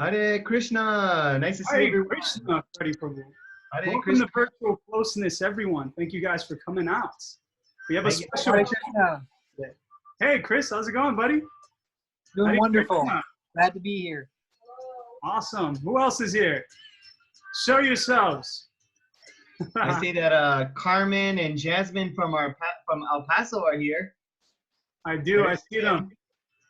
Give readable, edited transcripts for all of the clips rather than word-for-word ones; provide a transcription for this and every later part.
Hare Krishna. Nice to see Hare everyone. Krishna, Freddie Prabhu. Hare Welcome Krishna. to Virtual Closeness, everyone. Thank you guys for coming out. We have a Thank you. special Hare guest Krishna. today. Hey, Chris, how's it going, buddy? Doing Hare wonderful. Krishna. Glad to be here. Awesome. Who else is here? Show yourselves. I see that Carmen and Jasmine from El Paso are here. I do. I see them.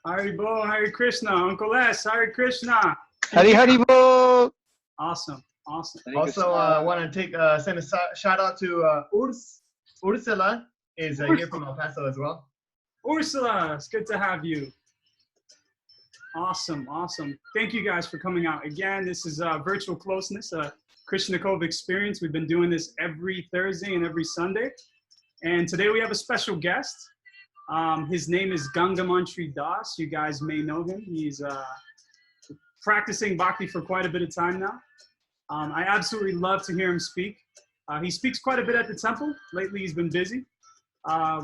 Hare Bo, Hare Krishna. Uncle S, Hare Krishna. Hari Bo. Awesome. Awesome. Also, want to send a shout out to Ursula is here from El Paso as well. Ursula, it's good to have you. Awesome, awesome. Thank you guys for coming out. Again, this is Virtual Closeness, a Krishna Cove experience. We've been doing this every Thursday and every Sunday. And today we have a special guest. His name is Ganga Mantri Dasa. You guys may know him. He's practicing bhakti for quite a bit of time now. I absolutely love to hear him speak. He speaks quite a bit at the temple. Lately he's been busy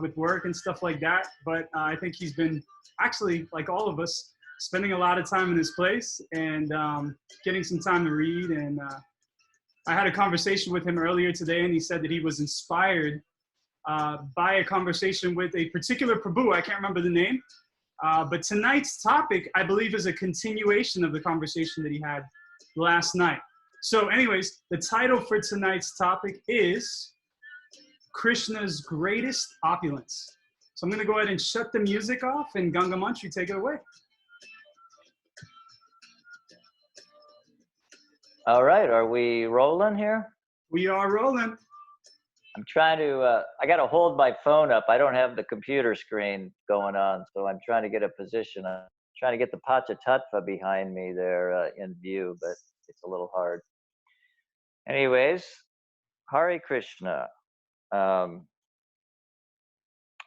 with work and stuff like that. But I think he's been actually, like all of us, spending a lot of time in his place and getting some time to read. And I had a conversation with him earlier today, and he said that he was inspired by a conversation with a particular Prabhu. I can't remember the name. But tonight's topic, I believe, is a continuation of the conversation that he had last night. So anyways, the title for tonight's topic is Krishna's Greatest Opulence. So I'm going to go ahead and shut the music off, and Ganga Mantri, take it away. All right, are we rolling here? We are rolling. I'm trying to, I got to hold my phone up. I don't have the computer screen going on, so I'm trying to get a position. I'm trying to get the Pachatattva behind me there in view, but it's a little hard. Anyways, Hare Krishna. Om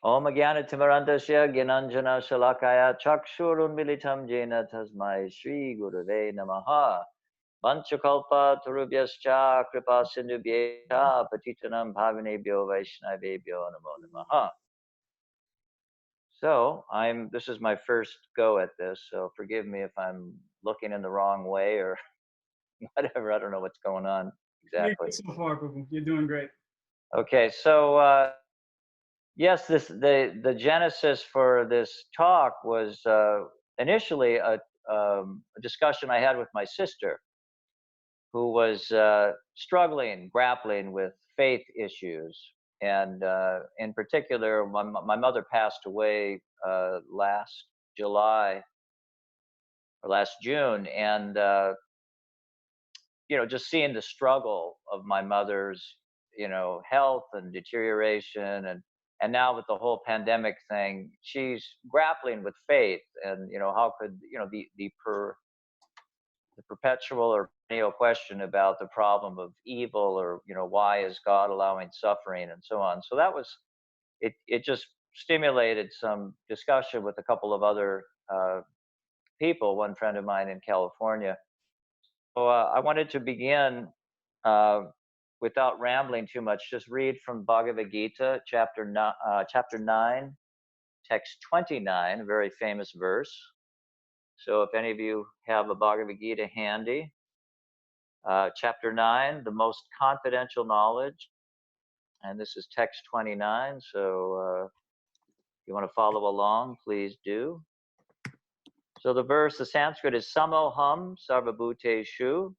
Jnana Timarandasya Gyananjana Shalakaya Chakshurun Militam Jena Tasmai Shri Gurave Namaha Vanchakalpa Tarubhyascha Kripa Sindhubhya Patitanam Bhavanebhyo Vaishnavebhyo Namo Namaha. So this is my first go at this, so forgive me if I'm looking in the wrong way or whatever. I don't know what's going on exactly. So far, Prabhu. You're doing great. Okay, so yes, the genesis for this talk was initially a discussion I had with my sister, who was grappling with faith issues. And in particular, my mother passed away last July or last June. And, just seeing the struggle of my mother's, health and deterioration. And now with the whole pandemic thing, she's grappling with faith and, how could, the perpetual or perennial question about the problem of evil or, why is God allowing suffering and so on. So that was, it just stimulated some discussion with a couple of other people, one friend of mine in California. So I wanted to begin without rambling too much, just read from Bhagavad Gita, chapter 9, text 29, a very famous verse. So if any of you have a Bhagavad Gita handy, chapter 9, the most confidential knowledge, and this is text 29, so if you want to follow along, please do. So the Sanskrit is Samoham Sarvabhuteshu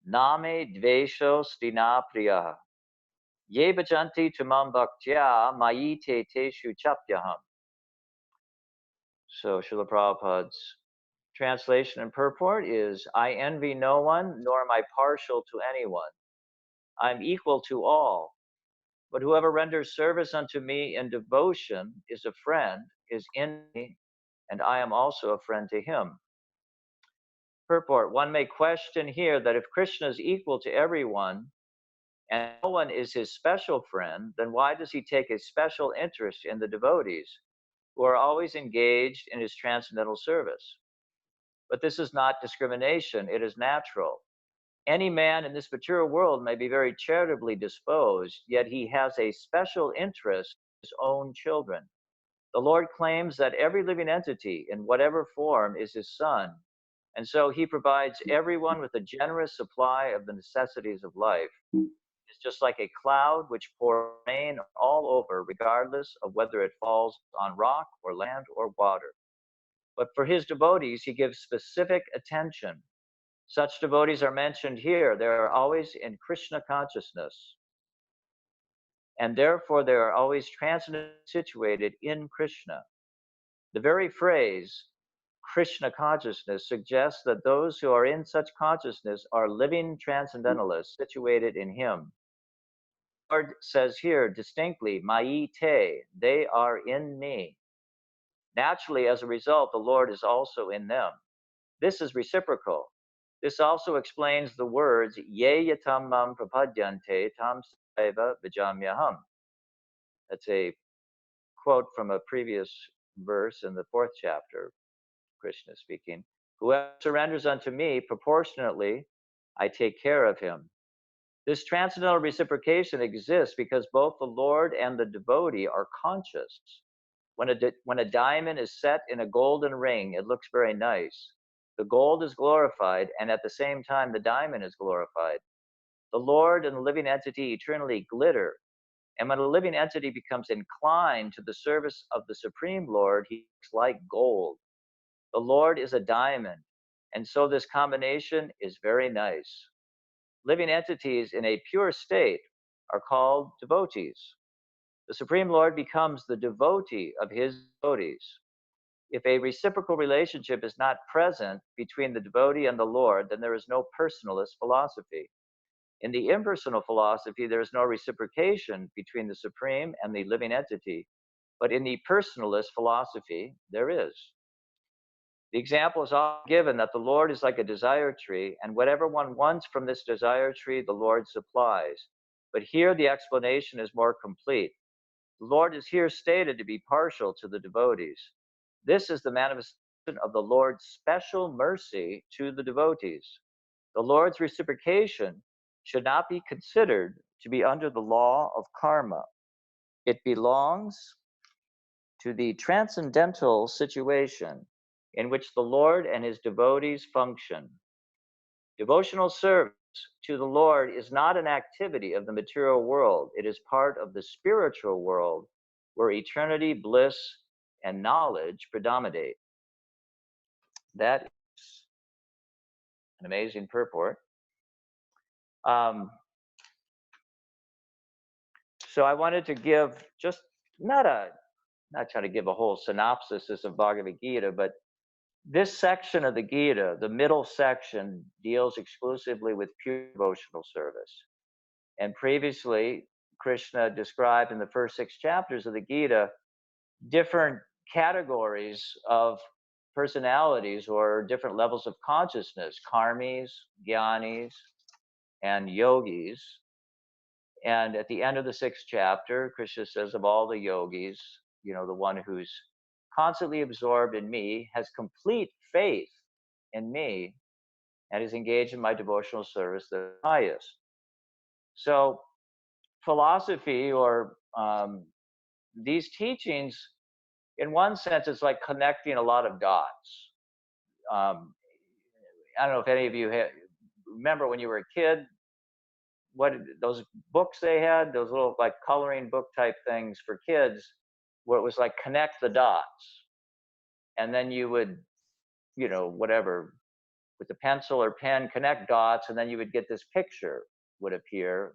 Name Dvesho Stina Priya Ye Bhajanti Tumam Bhaktya Mayi Te Teshu Chapyaham. So Srila Prabhupada's translation and purport is, I envy no one, nor am I partial to anyone. I am equal to all. But whoever renders service unto me in devotion is a friend, is in me, and I am also a friend to him. Purport, one may question here that if Krishna is equal to everyone, and no one is his special friend, then why does he take a special interest in the devotees, who are always engaged in his transcendental service? But this is not discrimination, it is natural. Any man in this material world may be very charitably disposed, yet he has a special interest in his own children. The Lord claims that every living entity, in whatever form, is his son, And so he provides everyone with a generous supply of the necessities of life. It's just like a cloud which pours rain all over, regardless of whether it falls on rock or land or water. But for his devotees, he gives specific attention. Such devotees are mentioned here. They are always in Krishna consciousness, and therefore they are always transcendently situated in Krishna. The very phrase, Krishna consciousness, suggests that those who are in such consciousness are living transcendentalists situated in him. The Lord says here distinctly, Mai te, they are in me. Naturally, as a result, the Lord is also in them. This is reciprocal. This also explains the words, Ye yatam mam prapadyante tam saiva vijamyaham. That's a quote from a previous verse in the 4th chapter, Krishna speaking. Whoever surrenders unto me proportionately, I take care of him. This transcendental reciprocation exists because both the Lord and the devotee are conscious. When a diamond is set in a golden ring, it looks very nice. The gold is glorified, and at the same time, the diamond is glorified. The Lord and the living entity eternally glitter. And when a living entity becomes inclined to the service of the Supreme Lord, he looks like gold. The Lord is a diamond, and so this combination is very nice. Living entities in a pure state are called devotees. The Supreme Lord becomes the devotee of his devotees. If a reciprocal relationship is not present between the devotee and the Lord, then there is no personalist philosophy. In the impersonal philosophy, there is no reciprocation between the Supreme and the living entity. But in the personalist philosophy, there is. The example is often given that the Lord is like a desire tree, and whatever one wants from this desire tree, the Lord supplies. But here the explanation is more complete. The Lord is here stated to be partial to the devotees. This is the manifestation of the Lord's special mercy to the devotees. The Lord's reciprocation should not be considered to be under the law of karma. It belongs to the transcendental situation in which the Lord and his devotees function. Devotional service to the Lord is not an activity of the material world. It is part of the spiritual world where eternity, bliss, and knowledge predominate. That is an amazing purport. So I wanted to give just not trying to give a whole synopsis of Bhagavad Gita, but this section of the Gita, the middle section, deals exclusively with pure devotional service. And previously, Krishna described in the first 6 chapters of the Gita different categories of personalities or different levels of consciousness, karmis, jnanis, and yogis. And at the end of the 6th chapter, Krishna says, of all the yogis, the one who's constantly absorbed in me, has complete faith in me, and is engaged in my devotional service, the highest. So philosophy or these teachings, in one sense, it's like connecting a lot of dots. I don't know if any of you remember when you were a kid, what those books they had, those little like coloring book type things for kids, where it was like connect the dots. And then you would, whatever, with the pencil or pen, connect dots, and then you would get this picture would appear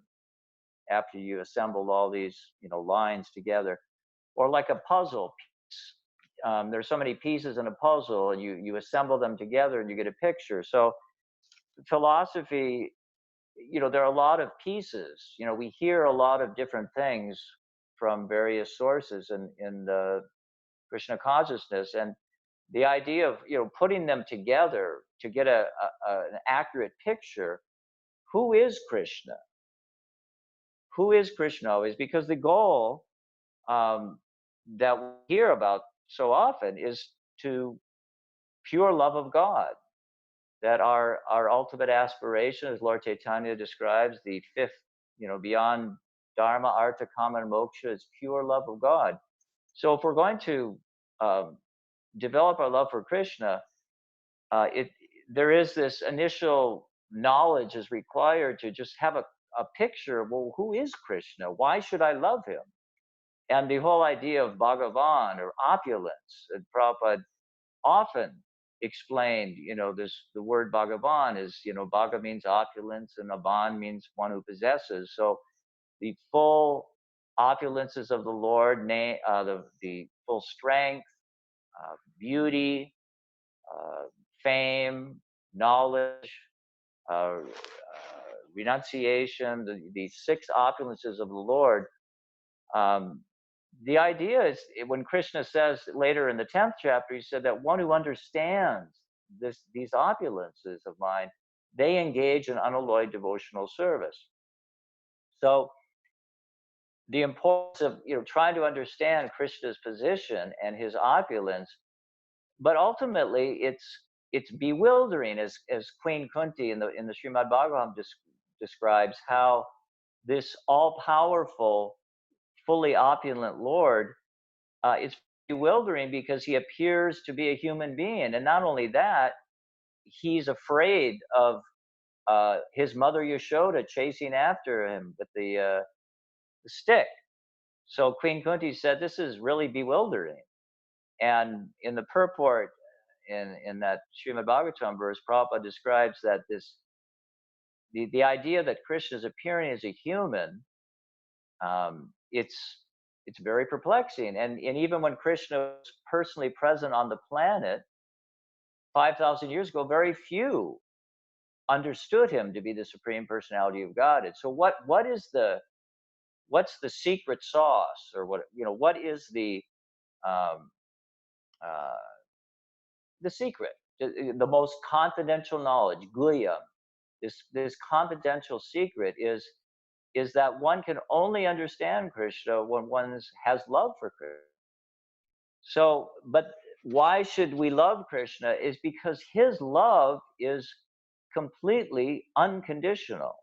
after you assembled all these, lines together. Or like a puzzle piece. There's so many pieces in a puzzle, and you assemble them together and you get a picture. So philosophy, there are a lot of pieces. We hear a lot of different things from various sources in the Krishna consciousness, and the idea of putting them together to get an accurate picture. Who is Krishna? Who is Krishna always? Because the goal that we hear about so often is to pure love of God. That our ultimate aspiration, as Lord Chaitanya describes, the 5th, beyond Dharma, Artha, Kama, and Moksha, is pure love of God. So if we're going to develop our love for Krishna, there is this initial knowledge is required to just have a picture. Well, who is Krishna? Why should I love him? And the whole idea of Bhagavan or opulence, and Prabhupada often explained, the word Bhagavan is, Bhaga means opulence and Avan means one who possesses. So the full opulences of the Lord, the full strength, beauty, fame, knowledge, renunciation, the six opulences of the Lord. The idea is when Krishna says later in the 10th chapter, he said that one who understands these opulences of mine, they engage in unalloyed devotional service. So the importance of trying to understand Krishna's position and his opulence, but ultimately it's bewildering, as Queen Kunti in the Srimad Bhagavatam describes how this all-powerful, fully opulent Lord is bewildering because he appears to be a human being, and not only that, he's afraid of his mother Yashoda chasing after him with the stick. So Queen Kunti said, "This is really bewildering." And in the purport, in that Srimad Bhagavatam verse, Prabhupada describes that the idea that Krishna is appearing as a human, it's very perplexing. And even when Krishna was personally present on the planet 5,000 years ago, very few understood him to be the Supreme Personality of Godhead. So what's the secret sauce, or what is the secret, the most confidential knowledge, guyam? This confidential secret is that one can only understand Krishna when one has love for Krishna. So, but why should we love Krishna is because his love is completely unconditional.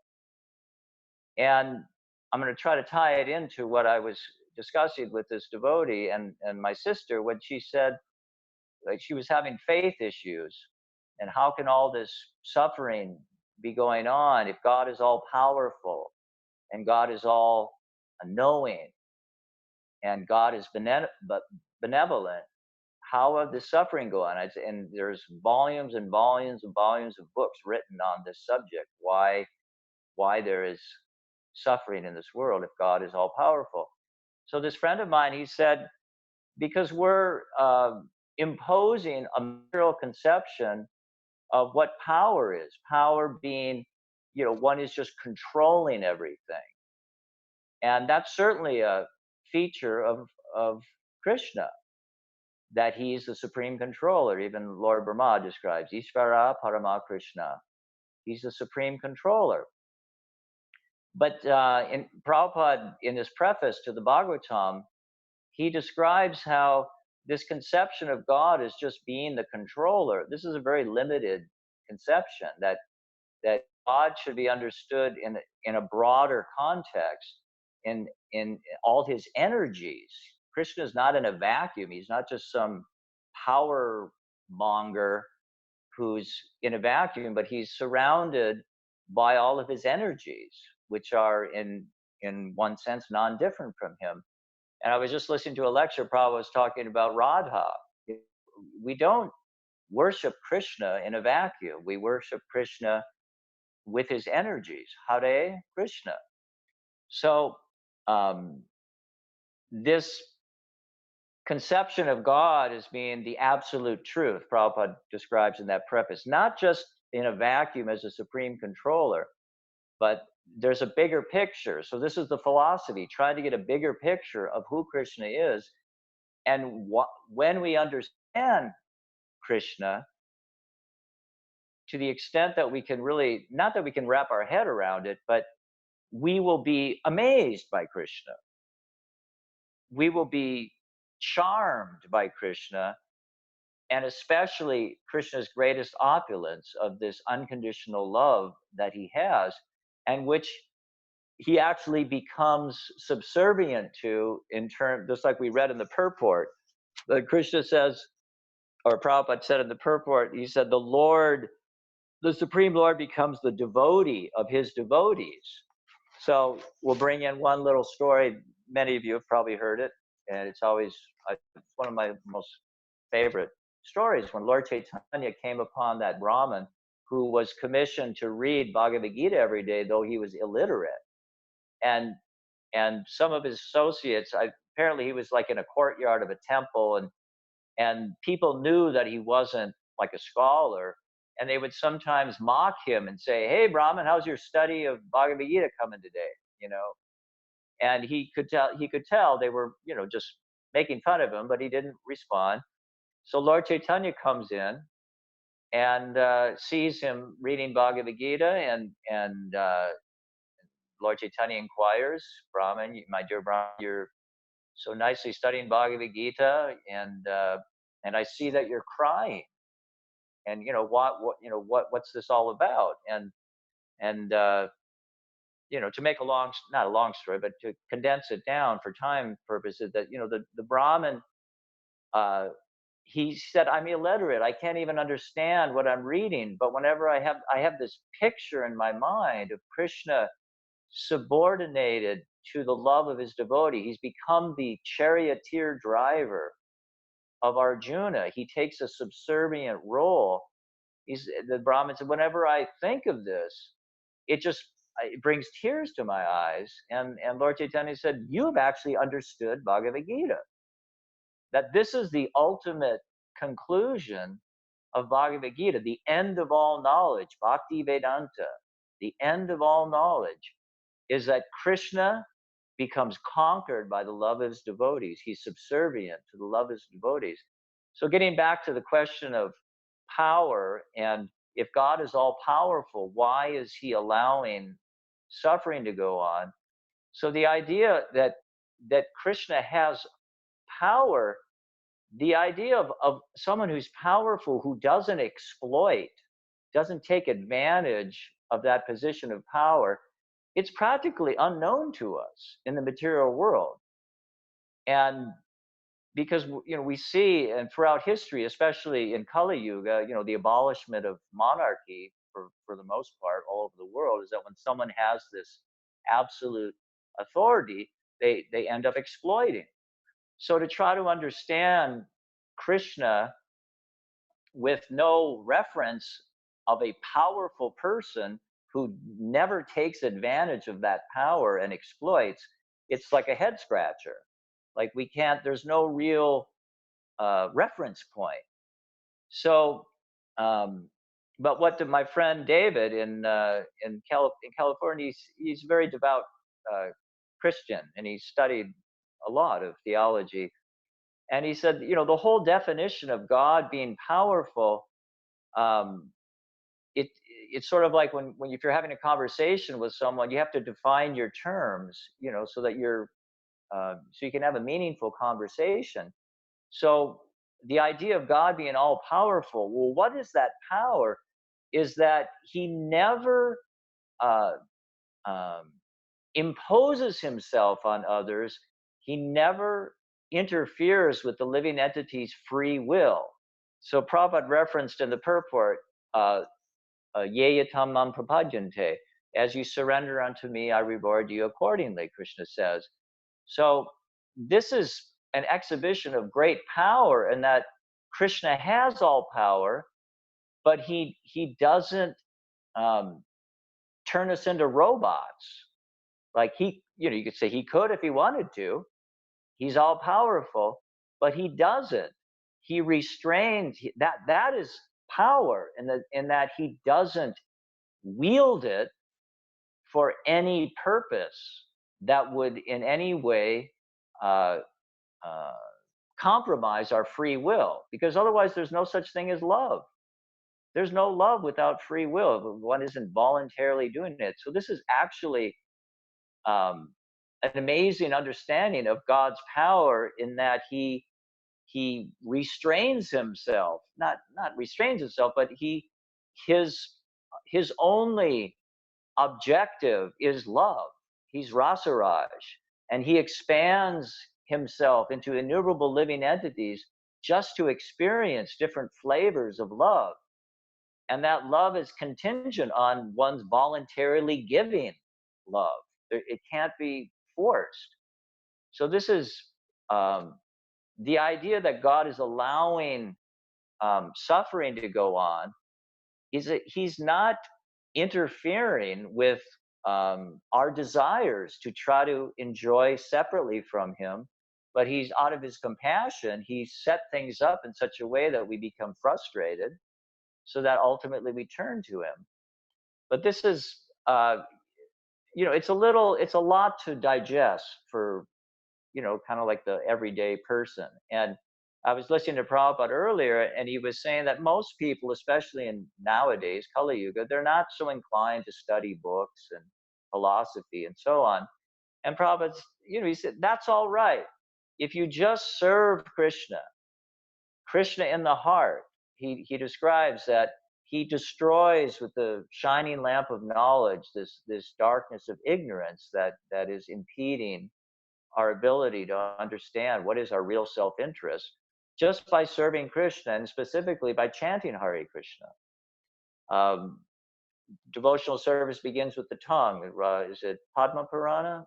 And I'm going to try to tie it into what I was discussing with this devotee and my sister when she said, like, she was having faith issues, and how can all this suffering be going on if God is all powerful and God is all knowing and God is benevolent? How are the suffering go on? And there's volumes and volumes and volumes of books written on this subject. Why there is suffering in this world if God is all powerful? So this friend of mine, he said, because we're imposing a material conception of what power is. Power being, one is just controlling everything. And that's certainly a feature of Krishna, that he's the supreme controller. Even Lord Brahma describes Ishvara Parama Krishna. He's the supreme controller. But in Prabhupada, in his preface to the Bhagavatam, he describes how this conception of God as just being the controller, this is a very limited conception, that God should be understood in a broader context, in all his energies. Krishna is not in a vacuum. He's not just some power monger who's in a vacuum, but he's surrounded by all of his energies, which are in one sense non-different from him. And I was just listening to a lecture, Prabhupada was talking about Radha. We don't worship Krishna in a vacuum. We worship Krishna with his energies, Hare Krishna. So this conception of God as being the absolute truth, Prabhupada describes in that preface, not just in a vacuum as a supreme controller, but there's a bigger picture. So this is the philosophy, trying to get a bigger picture of who Krishna is. And when we understand Krishna, to the extent that we can really, not that we can wrap our head around it, but we will be amazed by Krishna. We will be charmed by Krishna, and especially Krishna's greatest opulence of this unconditional love that he has, and which he actually becomes subservient to, in turn, just like we read in the purport. Krishna says, or Prabhupada said in the purport, he said, the Lord the Supreme Lord becomes the devotee of his devotees. So we'll bring in one little story. Many of you have probably heard it, and it's always one of my most favorite stories. When Lord Chaitanya came upon that Brahmin who was commissioned to read Bhagavad Gita every day, though he was illiterate, and some of his associates, apparently he was like in a courtyard of a temple, and people knew that he wasn't like a scholar, and they would sometimes mock him and say, "Hey, Brahmin, how's your study of Bhagavad Gita coming today?" You know, and he could tell they were, you know, just making fun of him, but he didn't respond. So Lord Chaitanya comes in and sees him reading Bhagavad Gita, and Lord Chaitanya inquires, "Brahmin, my dear Brahmin, you're so nicely studying Bhagavad Gita, and I see that you're crying. And you know what's this all about?" And you know, to make not a long story, but to condense it down for time purposes, that you know the Brahmin, he said, "I'm illiterate. I can't even understand what I'm reading. But whenever I have this picture in my mind of Krishna subordinated to the love of his devotee. He's become the charioteer driver of Arjuna. He takes a subservient role. The Brahmin said, whenever I think of this, it brings tears to my eyes." And Lord Chaitanya said, "You've actually understood Bhagavad Gita. That this is the ultimate conclusion of Bhagavad Gita, the end of all knowledge, Bhakti Vedanta, the end of all knowledge, is that Krishna becomes conquered by the love of his devotees. He's subservient to the love of his devotees." So getting back to the question of power, and if God is all powerful, why is he allowing suffering to go on? So the idea that Krishna has power, the idea of someone who's powerful, who doesn't exploit, doesn't take advantage of that position of power, it's practically unknown to us in the material world. And because you know we see, and throughout history, especially in Kali Yuga, you know, the abolishment of monarchy for the most part all over the world, is that when someone has this absolute authority, they end up exploiting. So to try to understand Krishna with no reference of a powerful person who never takes advantage of that power and exploits, it's like a head scratcher. Like there's no real reference point. So, but what did my friend David in California, he's a very devout Christian, and he studied a lot of theology. And he said, you know, the whole definition of God being powerful, it's sort of like when if you're having a conversation with someone, you have to define your terms, you know, so that so you can have a meaningful conversation. So the idea of God being all powerful, well, what is that power? Is that he never imposes himself on others. He never interferes with the living entity's free will. So Prabhupada referenced in the purport, Yeyatam mam prapadyante, as you surrender unto me, I reward you accordingly, Krishna says. So this is an exhibition of great power, in that Krishna has all power, but he doesn't turn us into robots. Like you could say he could if he wanted to. He's all powerful, but he doesn't. He restrains that is power, in that he doesn't wield it for any purpose that would in any way compromise our free will, because otherwise there's no such thing as love. There's no love without free will. One isn't voluntarily doing it. So this is actually an amazing understanding of God's power, in that he restrains himself, not restrains himself, but his only objective is love. He's Rasaraj, and he expands himself into innumerable living entities just to experience different flavors of love. And that love is contingent on one's voluntarily giving love. It can't be forced. So this is the idea that God is allowing suffering to go on. Is that he's not interfering with our desires to try to enjoy separately from him, but he's, out of his compassion, he set things up in such a way that we become frustrated, so that ultimately we turn to him. But this is, it's a lot to digest for, kind of like the everyday person. And I was listening to Prabhupada earlier, and he was saying that most people, especially in nowadays, Kali Yuga, they're not so inclined to study books and philosophy and so on. And Prabhupada, he said, that's all right. If you just serve Krishna in the heart, he describes that he destroys with the shining lamp of knowledge this darkness of ignorance that is impeding our ability to understand what is our real self-interest, just by serving Krishna, and specifically by chanting Hare Krishna. Devotional service begins with the tongue. Is it Padma Purana?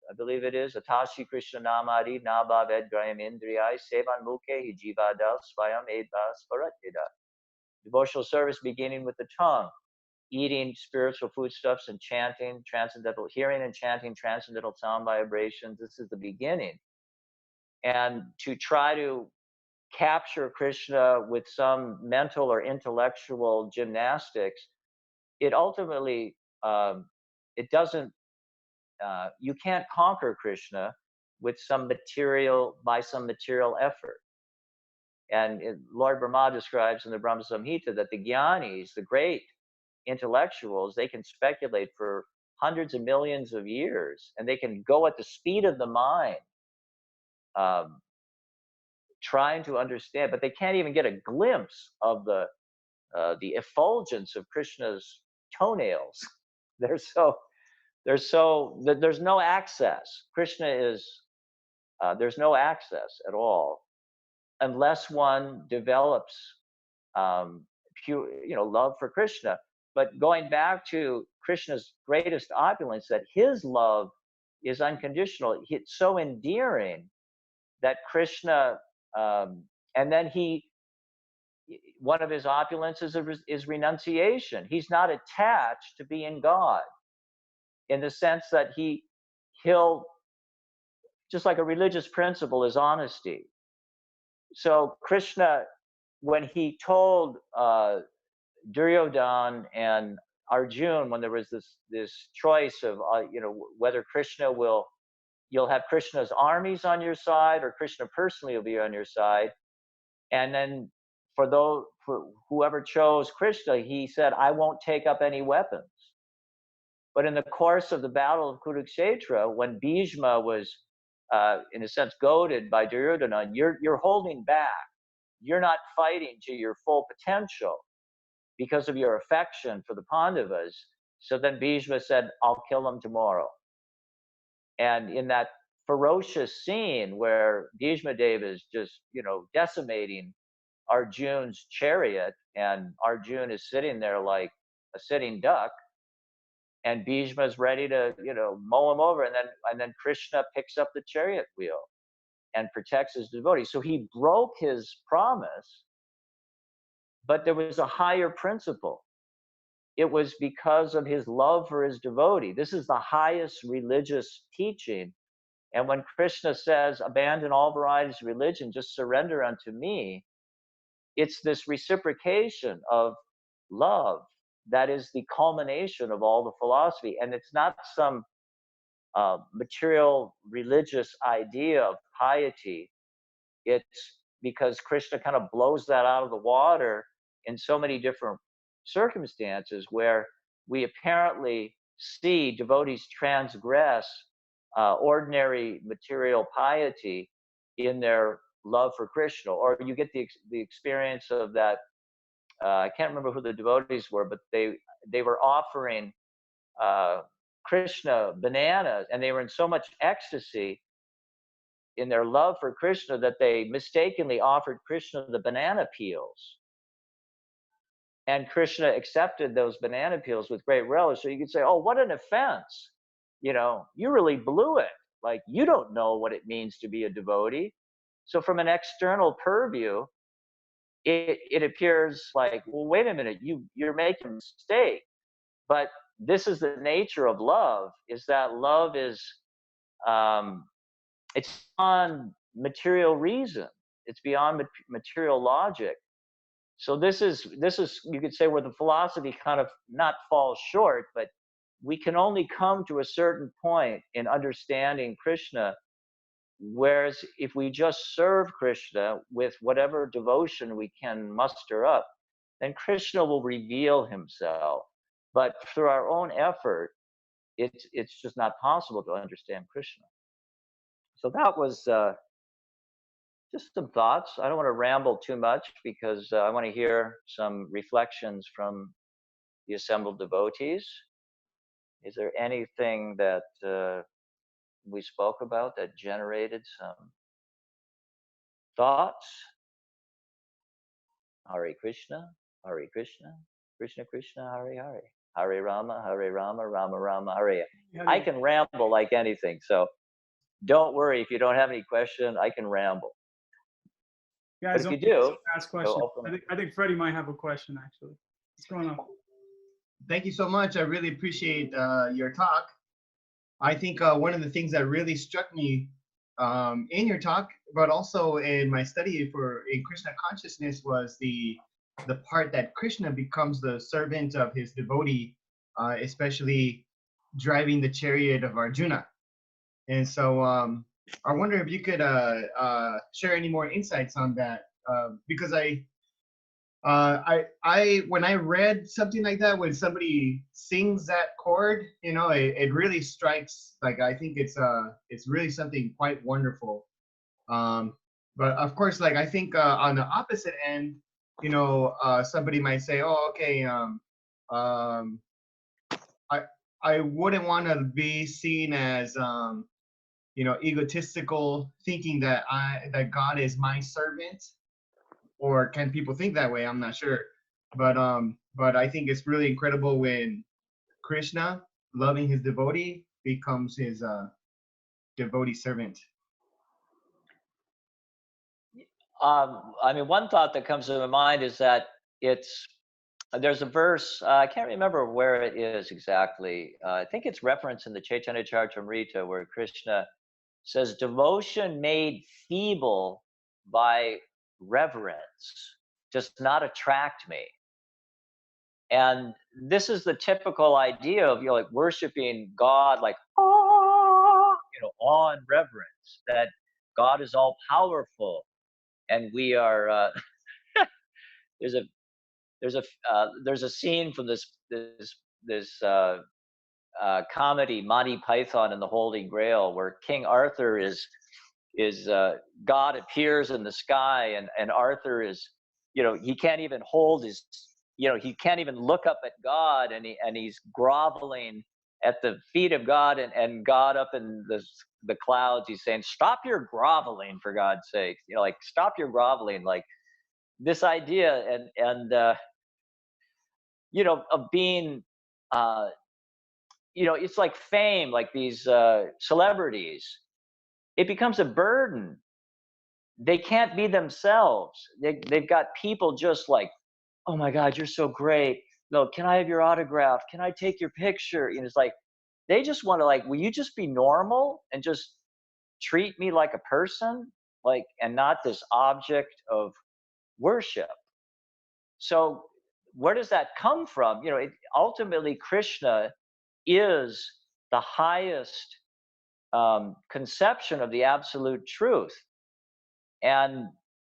I believe it is. Atashi Krishna Namadi Nabha Vedgrayam Indriyai Sevan Mukhe Hi Jivada Swayam Edva Sparatida. Devotional service beginning with the tongue, eating spiritual foodstuffs and chanting transcendental, hearing and chanting transcendental sound vibrations. This is the beginning. And to try to capture Krishna with some mental or intellectual gymnastics, it ultimately, it doesn't, you can't conquer Krishna with by some material effort. And Lord Brahma describes in the Brahma Samhita that the Gyanis, the great intellectuals, they can speculate for hundreds of millions of years, and they can go at the speed of the mind, trying to understand, but they can't even get a glimpse of the effulgence of Krishna's toenails. There's no access. Krishna is, there's no access at all unless one develops pure, love for Krishna. But going back to Krishna's greatest opulence, that his love is unconditional. It's so endearing that Krishna, and then one of his opulences is renunciation. He's not attached to being God, in the sense that he'll, just like a religious principle is honesty. So Krishna, when he told Duryodhana and Arjuna, when there was this choice of whether you'll have Krishna's armies on your side, or Krishna personally will be on your side, and then for whoever chose Krishna, he said, I won't take up any weapons. But in the course of the battle of Kurukshetra, when Bhishma was in a sense goaded by Duryodhana, you're holding back, you're not fighting to your full potential because of your affection for the Pandavas. So then Bhishma said, I'll kill him tomorrow. And in that ferocious scene where Bhishma Deva is just, decimating Arjuna's chariot, and Arjuna is sitting there like a sitting duck, and Bhishma is ready to, mow him over, and then Krishna picks up the chariot wheel and protects his devotee. So he broke his promise, but there was a higher principle. It was because of his love for his devotee. This is the highest religious teaching. And when Krishna says, abandon all varieties of religion, just surrender unto me, it's this reciprocation of love that is the culmination of all the philosophy. And it's not some material religious idea of piety. It's because Krishna kind of blows that out of the water in so many different circumstances where we apparently see devotees transgress ordinary material piety in their love for Krishna. Or you get the experience of that, I can't remember who the devotees were, but they were offering Krishna bananas, and they were in so much ecstasy in their love for Krishna that they mistakenly offered Krishna the banana peels. And Krishna accepted those banana peels with great relish. So you could say, oh, what an offense. You know, you really blew it. Like, you don't know what it means to be a devotee. So from an external purview, it appears like, well, wait a minute, you're making a mistake. But this is the nature of love, is that love is, it's beyond material reason. It's beyond material logic. So this is, you could say, where the philosophy kind of not falls short, but we can only come to a certain point in understanding Krishna. Whereas if we just serve Krishna with whatever devotion we can muster up, then Krishna will reveal himself. But through our own effort, it's just not possible to understand Krishna. So that was just some thoughts. I don't want to ramble too much because I want to hear some reflections from the assembled devotees. Is there anything that we spoke about that generated some thoughts? Hare Krishna, Hare Krishna, Krishna Krishna, Hare Hare, Hare Rama, Rama Rama, Hare. I can ramble like anything, so don't worry if you don't have any question. I can ramble. Guys, but if you do, ask questions. I think Freddie might have a question actually. What's going on? Thank you so much. I really appreciate your talk. I think one of the things that really struck me in your talk, but also in my study in Krishna consciousness, was the part that Krishna becomes the servant of his devotee, especially driving the chariot of Arjuna. And so I wonder if you could share any more insights on that, because when I read something like that, when somebody sings that chord, you know, it really strikes. Like, I think it's really something quite wonderful. But of course, like, I think on the opposite end, you know, somebody might say, oh, okay, I wouldn't want to be seen as you know, egotistical, thinking that God is my servant. Or can people think that way? I'm not sure. But I think it's really incredible when Krishna, loving his devotee, becomes his devotee servant. I mean, one thought that comes to my mind is that there's a verse, I can't remember where it is exactly. I think it's referenced in the Chaitanya Charitamrita, where Krishna says, devotion made feeble by reverence does not attract me. And this is the typical idea of, you know, like worshiping God, like, you know, awe and reverence, that God is all powerful. And we are, there's a scene from this comedy, Monty Python and the Holy Grail, where King Arthur is God appears in the sky, and Arthur is, you know, he can't even hold his, you know, he can't even look up at God, and he's groveling at the feet of God, and God up in the clouds, he's saying, stop your groveling, for God's sake, you know, like, stop your groveling. Like, this idea, and you know, of being you know, it's like fame, like these celebrities, it becomes a burden. They can't be themselves. They've got people just like, oh my God, you're so great. No, can I have your autograph? Can I take your picture? You know, it's like, they just want to, like, will you just be normal and just treat me like a person, like, and not this object of worship. So where does that come from? You know, ultimately Krishna is the highest conception of the absolute truth. And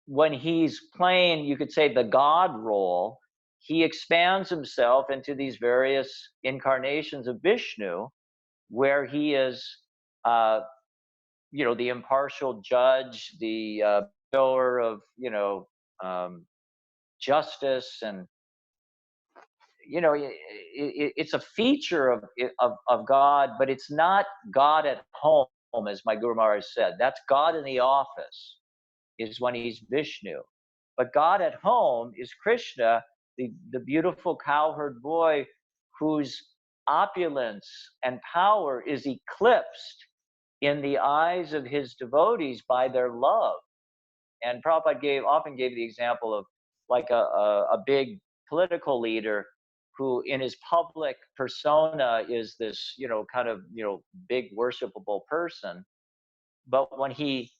when he's playing, you could say, the God role, he expands himself into these various incarnations of Vishnu, where he is, you know, the impartial judge, the shower of, you know, justice, and you know, it's a feature of God, but it's not God at home, as my Guru Maharaj said. That's God in the office, is when he's Vishnu. But God at home is Krishna, the beautiful cowherd boy whose opulence and power is eclipsed in the eyes of his devotees by their love. And Prabhupada often gave the example of like a big political leader who in his public persona is this, kind of, big worshipable person. But when he's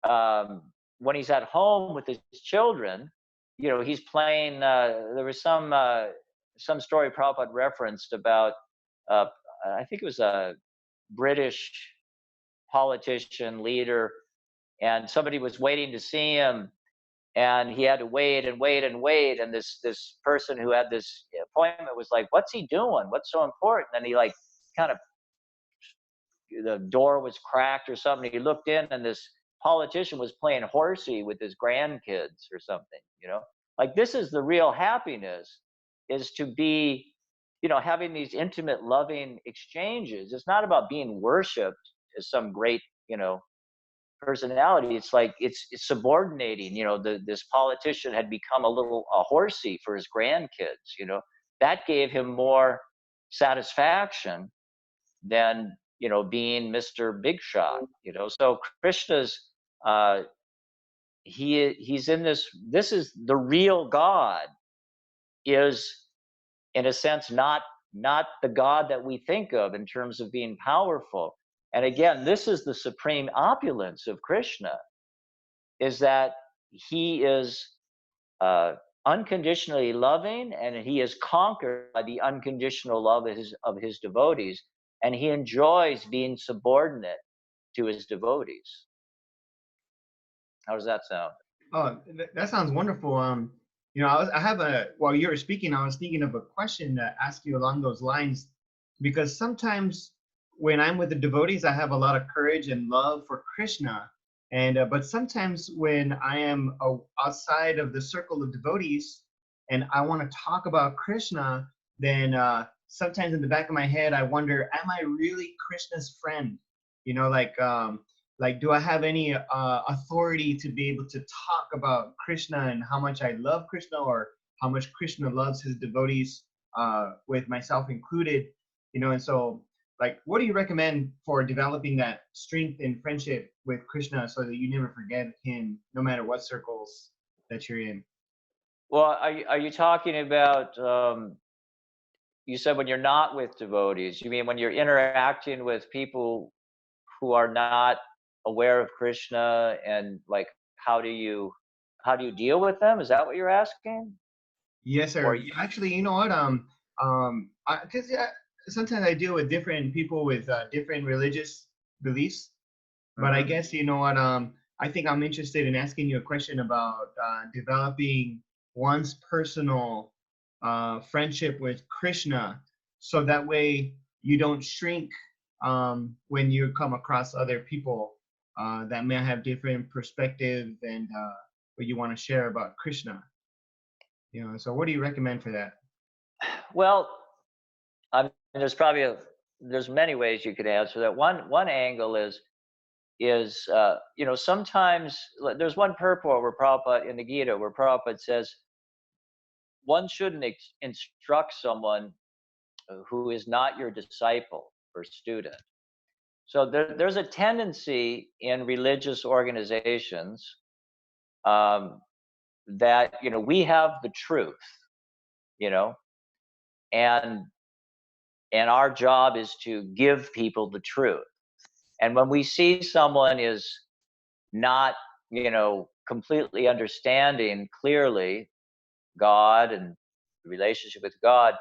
at home with his children, he's playing, there was some story Prabhupada referenced about, I think it was a British politician leader, and somebody was waiting to see him, and he had to wait and wait and wait, and this person who had this appointment was like, what's he doing, what's so important? And he like kind of, the door was cracked or something, he looked in, and this politician was playing horsey with his grandkids or something. Like, this is the real happiness, is to be, having these intimate loving exchanges. It's not about being worshipped as some great, personality. It's like it's subordinating. This politician had become a horsey for his grandkids. That gave him more satisfaction than being Mr. Big Shot. So Krishna's he's in this. This is the real God. Is in a sense not the God that we think of in terms of being powerful. And again, this is the supreme opulence of Krishna, is that he is unconditionally loving, and he is conquered by the unconditional love of his devotees, and he enjoys being subordinate to his devotees. How does that sound? Oh, that sounds wonderful. While you were speaking, I was thinking of a question to ask you along those lines, because sometimes when I'm with the devotees, I have a lot of courage and love for Krishna. But sometimes when I am outside of the circle of devotees and I want to talk about Krishna, then sometimes in the back of my head, I wonder, am I really Krishna's friend? Like, do I have any authority to be able to talk about Krishna and how much I love Krishna, or how much Krishna loves his devotees, with myself included? And so, like, what do you recommend for developing that strength in friendship with Krishna so that you never forget him, no matter what circles that you're in? Well, are you talking about, you said when you're not with devotees, you mean when you're interacting with people who are not aware of Krishna, and like, how do you deal with them? Is that what you're asking? Yes, sir. Or Actually, you know what? Because sometimes I deal with different people with different religious beliefs, but I guess you know what? I think I'm interested in asking you a question about developing one's personal friendship with Krishna, so that way you don't shrink when you come across other people that may have different perspective and what you want to share about Krishna. So what do you recommend for that? Well, I mean, there's many ways you could answer that. One angle is sometimes there's one purport where Prabhupada in the Gita where Prabhupada says one shouldn't instruct someone who is not your disciple or student. So there's a tendency in religious organizations that we have the truth, and our job is to give people the truth. And when we see someone is not completely understanding clearly God and the relationship with God,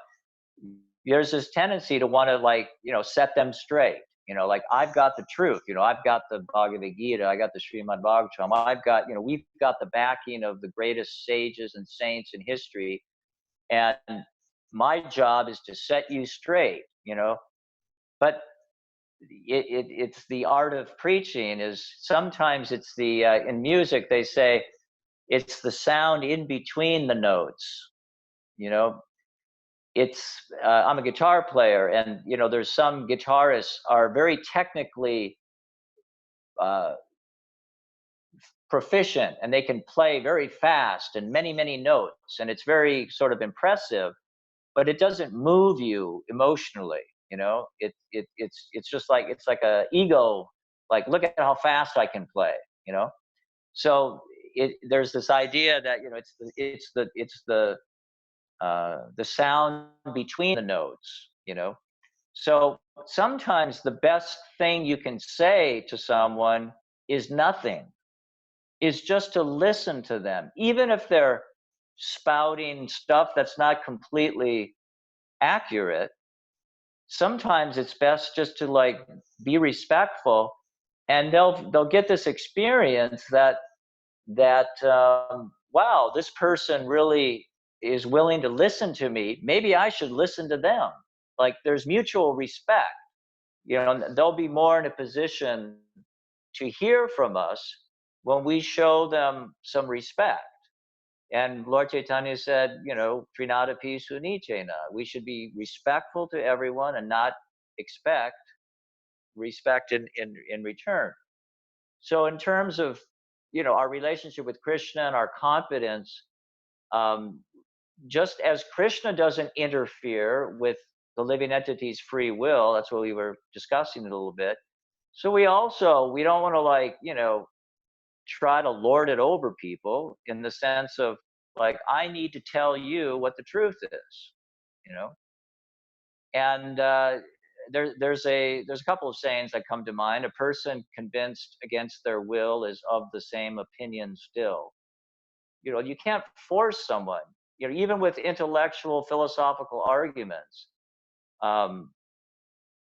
there's this tendency to want to set them straight. Like, I've got the truth. I've got the Bhagavad Gita. I got the Srimad Bhagavatam. I've got, we've got the backing of the greatest sages and saints in history. And my job is to set you straight, But it's the art of preaching is sometimes it's the, in music, they say it's the sound in between the notes, It's I'm a guitar player, and there's some guitarists are very technically proficient and they can play very fast and many, many notes, and it's very sort of impressive, but it doesn't move you emotionally. You know, it's just like, it's like a ego, like, look at how fast I can play, you know? So there's this idea that, you know, the sound between the notes, you know? So sometimes the best thing you can say to someone is nothing, is just to listen to them, even if they're spouting stuff that's not completely accurate. Sometimes it's best just to, like, be respectful, and they'll get this experience that wow, this person really is willing to listen to me. Maybe I should listen to them. Like, there's mutual respect, you know, and they'll be more in a position to hear from us when we show them some respect. And Lord Chaitanya said, you know, Trinadapi Sunichena. We should be respectful to everyone and not expect respect in return. So in terms of, you know, our relationship with Krishna and our confidence, um, just as Krishna doesn't interfere with the living entity's free will, that's what we were discussing it a little bit. So we don't want to, like, you know, try to lord it over people in the sense of, like, I need to tell you what the truth is, you know. And there's a couple of sayings that come to mind. A person convinced against their will is of the same opinion still. You know, you can't force someone, you know, even with intellectual philosophical arguments.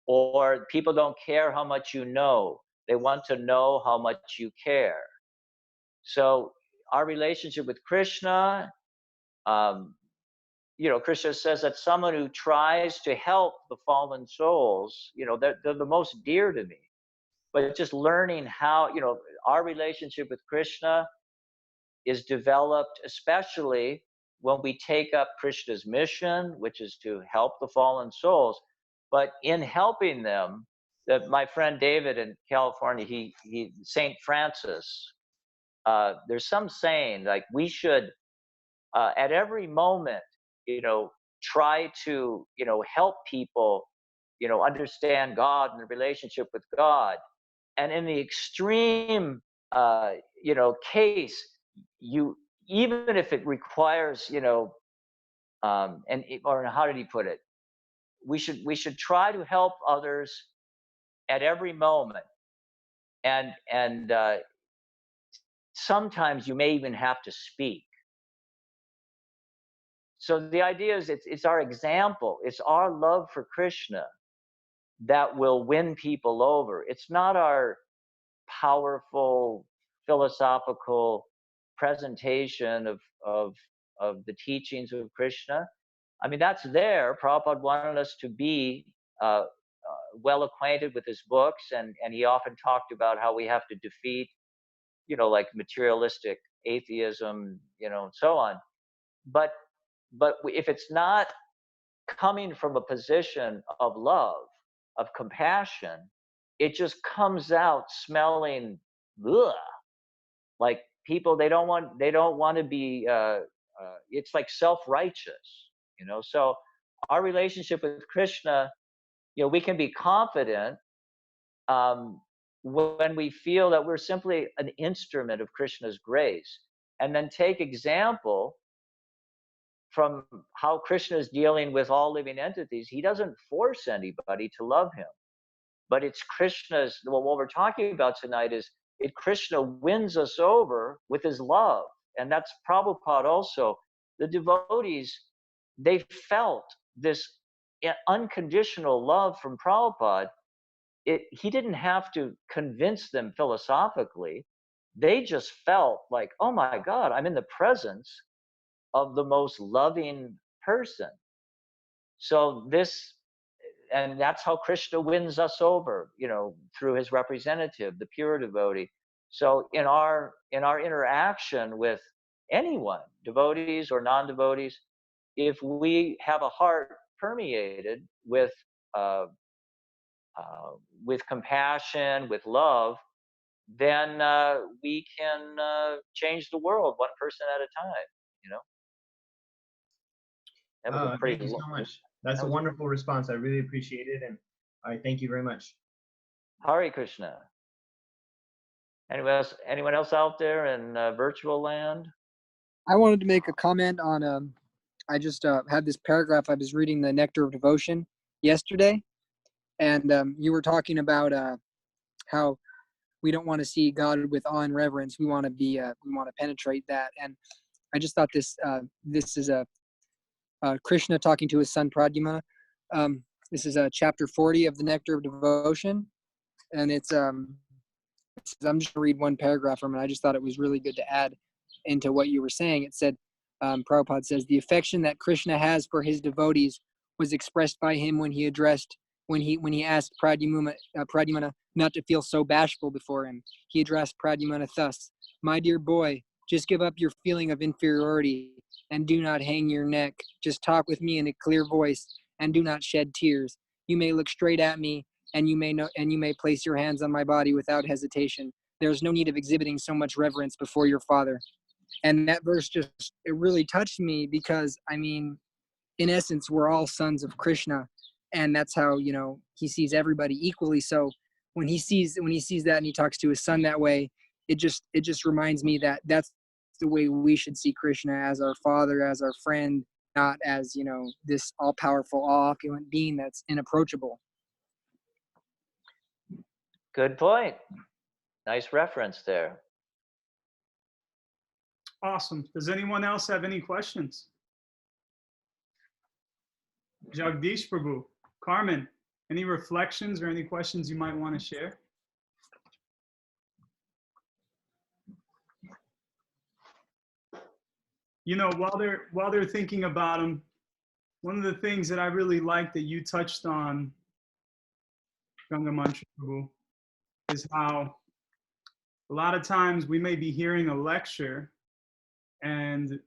Or people don't care how much you know, they want to know how much you care. So our relationship with Krishna, um, you know, Krishna says that someone who tries to help the fallen souls, you know, they're the most dear to me. But just learning how, you know, our relationship with Krishna is developed, especially when we take up Krishna's mission, which is to help the fallen souls. But in helping them, that my friend David in California, he Saint Francis, there's some saying, like, we should at every moment, you know, try to, you know, help people, you know, understand God and the relationship with God. And in the extreme, you know, case, you, even if it requires, you know, or how did he put it? We should try to help others at every moment, and sometimes you may even have to speak. So the idea is, it's our example, it's our love for Krishna that will win people over. It's not our powerful philosophical presentation of the teachings of Krishna. I mean, that's there. Prabhupada wanted us to be well acquainted with his books, and he often talked about how we have to defeat, you know, like materialistic atheism, you know, and so on. But if it's not coming from a position of love, of compassion, it just comes out smelling, ugh, like people, they don't want to be. It's like self-righteous, you know. So our relationship with Krishna, you know, we can be confident um, when we feel that we're simply an instrument of Krishna's grace, and then take example from how Krishna is dealing with all living entities. He doesn't force anybody to love him, but it's Krishna's. Well, what we're talking about tonight is Krishna wins us over with his love, and that's Prabhupada also. The devotees, they felt this unconditional love from Prabhupada. He didn't have to convince them philosophically. They just felt like, oh my God, I'm in the presence of the most loving person. So and that's how Krishna wins us over, you know, through his representative, the pure devotee. So in our interaction with anyone, devotees or non-devotees, if we have a heart permeated with compassion, with love, then we can change the world one person at a time. You know, that was a Thank pretty. you so much. That's That a was wonderful response. I really appreciate it, and I thank you very much. Hare Krishna. Anyone else out there in virtual land? I wanted to make a comment on I just had this paragraph. I was reading the Nectar of Devotion yesterday, and you were talking about how we don't want to see God with awe and reverence. We want to we want to penetrate that. And I just thought this is a Krishna talking to his son Pradyumna. This is chapter 40 of the Nectar of Devotion, and I'm just gonna read one paragraph from it. I just thought it was really good to add into what you were saying. It said, Prabhupada says, the affection that Krishna has for his devotees was expressed by him when he asked Pradyumna not to feel so bashful before him. He addressed Pradyumna thus: "My dear boy, just give up your feeling of inferiority and do not hang your neck. Just talk with me in a clear voice and do not shed tears. You may look straight at me and you may place your hands on my body without hesitation. There is no need of exhibiting so much reverence before your father." And that verse it really touched me, because I mean, in essence, we're all sons of Krishna, and that's how, he sees everybody equally. So when he sees that and he talks to his son that way, it just reminds me that that's the way we should see Krishna, as our father, as our friend, not as, this all-powerful, all-opulent being that's inapproachable. Good point. Nice reference there. Awesome. Does anyone else have any questions? Jagdish Prabhu, Carmen, any reflections or any questions you might want to share? While they're thinking about them, one of the things that I really like that you touched on, Ganga Mantri Prabhu, is how a lot of times we may be hearing a lecture and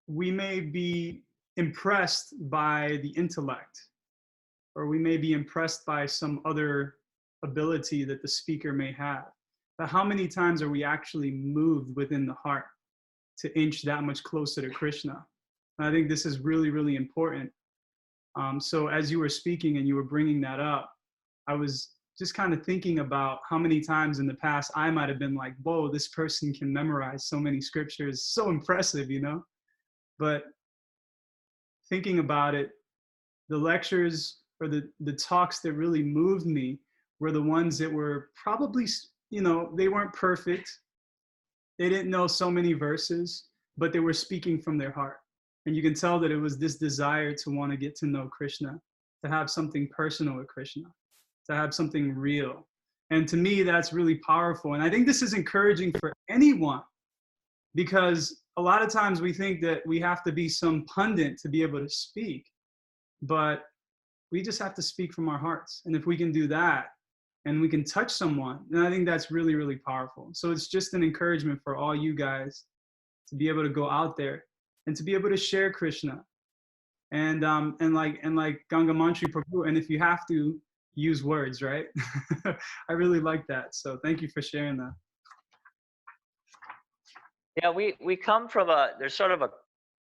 we may be impressed by the intellect, or we may be impressed by some other ability that the speaker may have. But how many times are we actually moved within the heart to inch that much closer to Krishna? And I think this is really, really important. So as you were speaking and you were bringing that up, I was just kind of thinking about how many times in the past I might have been like, whoa, this person can memorize so many scriptures, so impressive, But thinking about it, the lectures or the talks that really moved me were the ones that were probably, they weren't perfect. They didn't know so many verses, but they were speaking from their heart. And you can tell that it was this desire to want to get to know Krishna, to have something personal with Krishna, to have something real. And to me, that's really powerful. And I think this is encouraging for anyone, because a lot of times we think that we have to be some pundit to be able to speak, but we just have to speak from our hearts. And if we can do that and we can touch someone, then I think that's really, really powerful. So it's just an encouragement for all you guys to be able to go out there and to be able to share Krishna. And like Ganga Mantri Prabhu, and if you have to, use words, right? I really like that. So thank you for sharing that. Yeah, we come from there's sort of I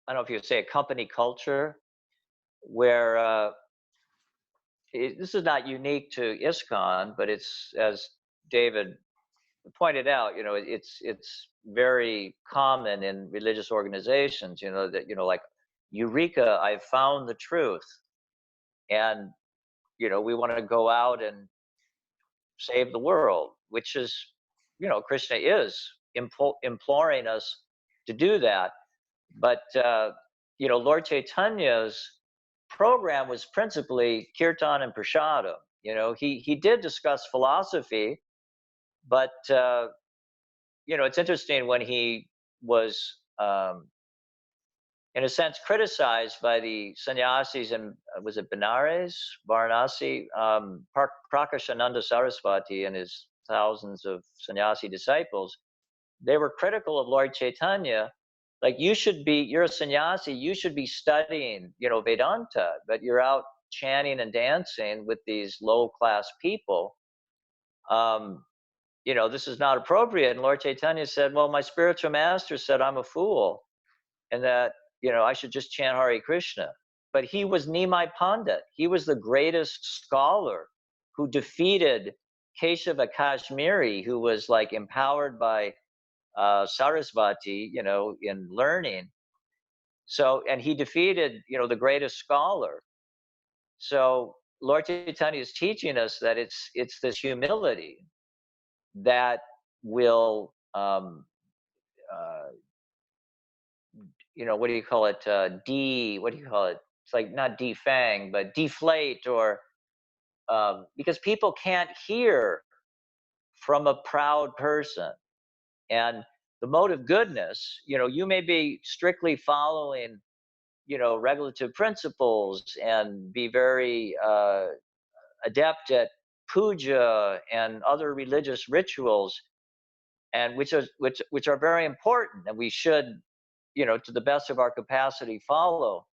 don't know if you would say a company culture where this is not unique to ISKCON, but it's, as David pointed out, it's very common in religious organizations, that, like, Eureka, I've found the truth. And, we want to go out and save the world, which is, Krishna is imploring us to do that. But, Lord Chaitanya's program was principally kirtan and prasadam. He did discuss philosophy, but, it's interesting when he was, in a sense, criticized by the sannyasis in, was it Varanasi? Prakashananda Saraswati and his thousands of sannyasi disciples, they were critical of Lord Chaitanya. Like, you're a sannyasi, you should be studying, Vedanta, but you're out chanting and dancing with these low-class people. this is not appropriate. And Lord Chaitanya said, well, my spiritual master said I'm a fool and that, I should just chant Hare Krishna. But he was Nimai Pandit. He was the greatest scholar who defeated Keshava Kashmiri, who was like empowered by Sarasvati, in learning. So, and he defeated, the greatest scholar. So Lord Chaitanya is teaching us that it's this humility that will, what do you call it? What do you call it? It's like not defang, but deflate, or because people can't hear from a proud person. And the mode of goodness, you may be strictly following, regulative principles and be very adept at puja and other religious rituals, and which are very important, and we should, to the best of our capacity, follow.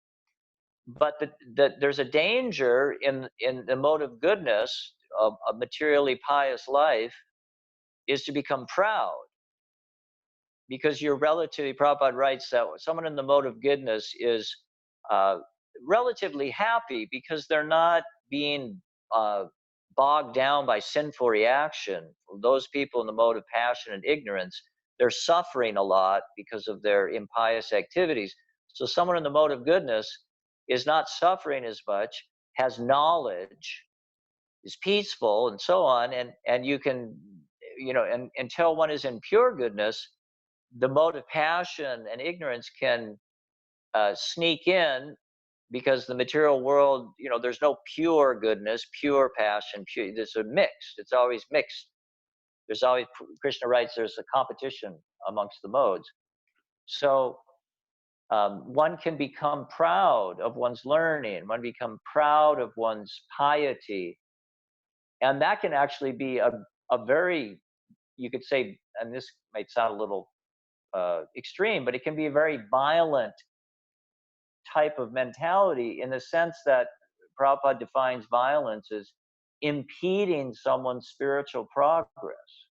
But there's a danger in the mode of goodness, of a materially pious life, is to become proud. Because you're relatively, Prabhupada writes that someone in the mode of goodness is relatively happy because they're not being bogged down by sinful reaction. Those people in the mode of passion and ignorance, they're suffering a lot because of their impious activities. So someone in the mode of goodness is not suffering as much, has knowledge, is peaceful, and so on. And you can, and until one is in pure goodness, the mode of passion and ignorance can sneak in, because the material world, there's no pure goodness, pure passion, pure. There's a mixed. It's always mixed. There's always, Krishna writes, there's a competition amongst the modes. So one can become proud of one's learning. One become proud of one's piety, and that can actually be a very, you could say, and this might sound a little extreme, but it can be a very violent type of mentality, in the sense that Prabhupada defines violence as impeding someone's spiritual progress.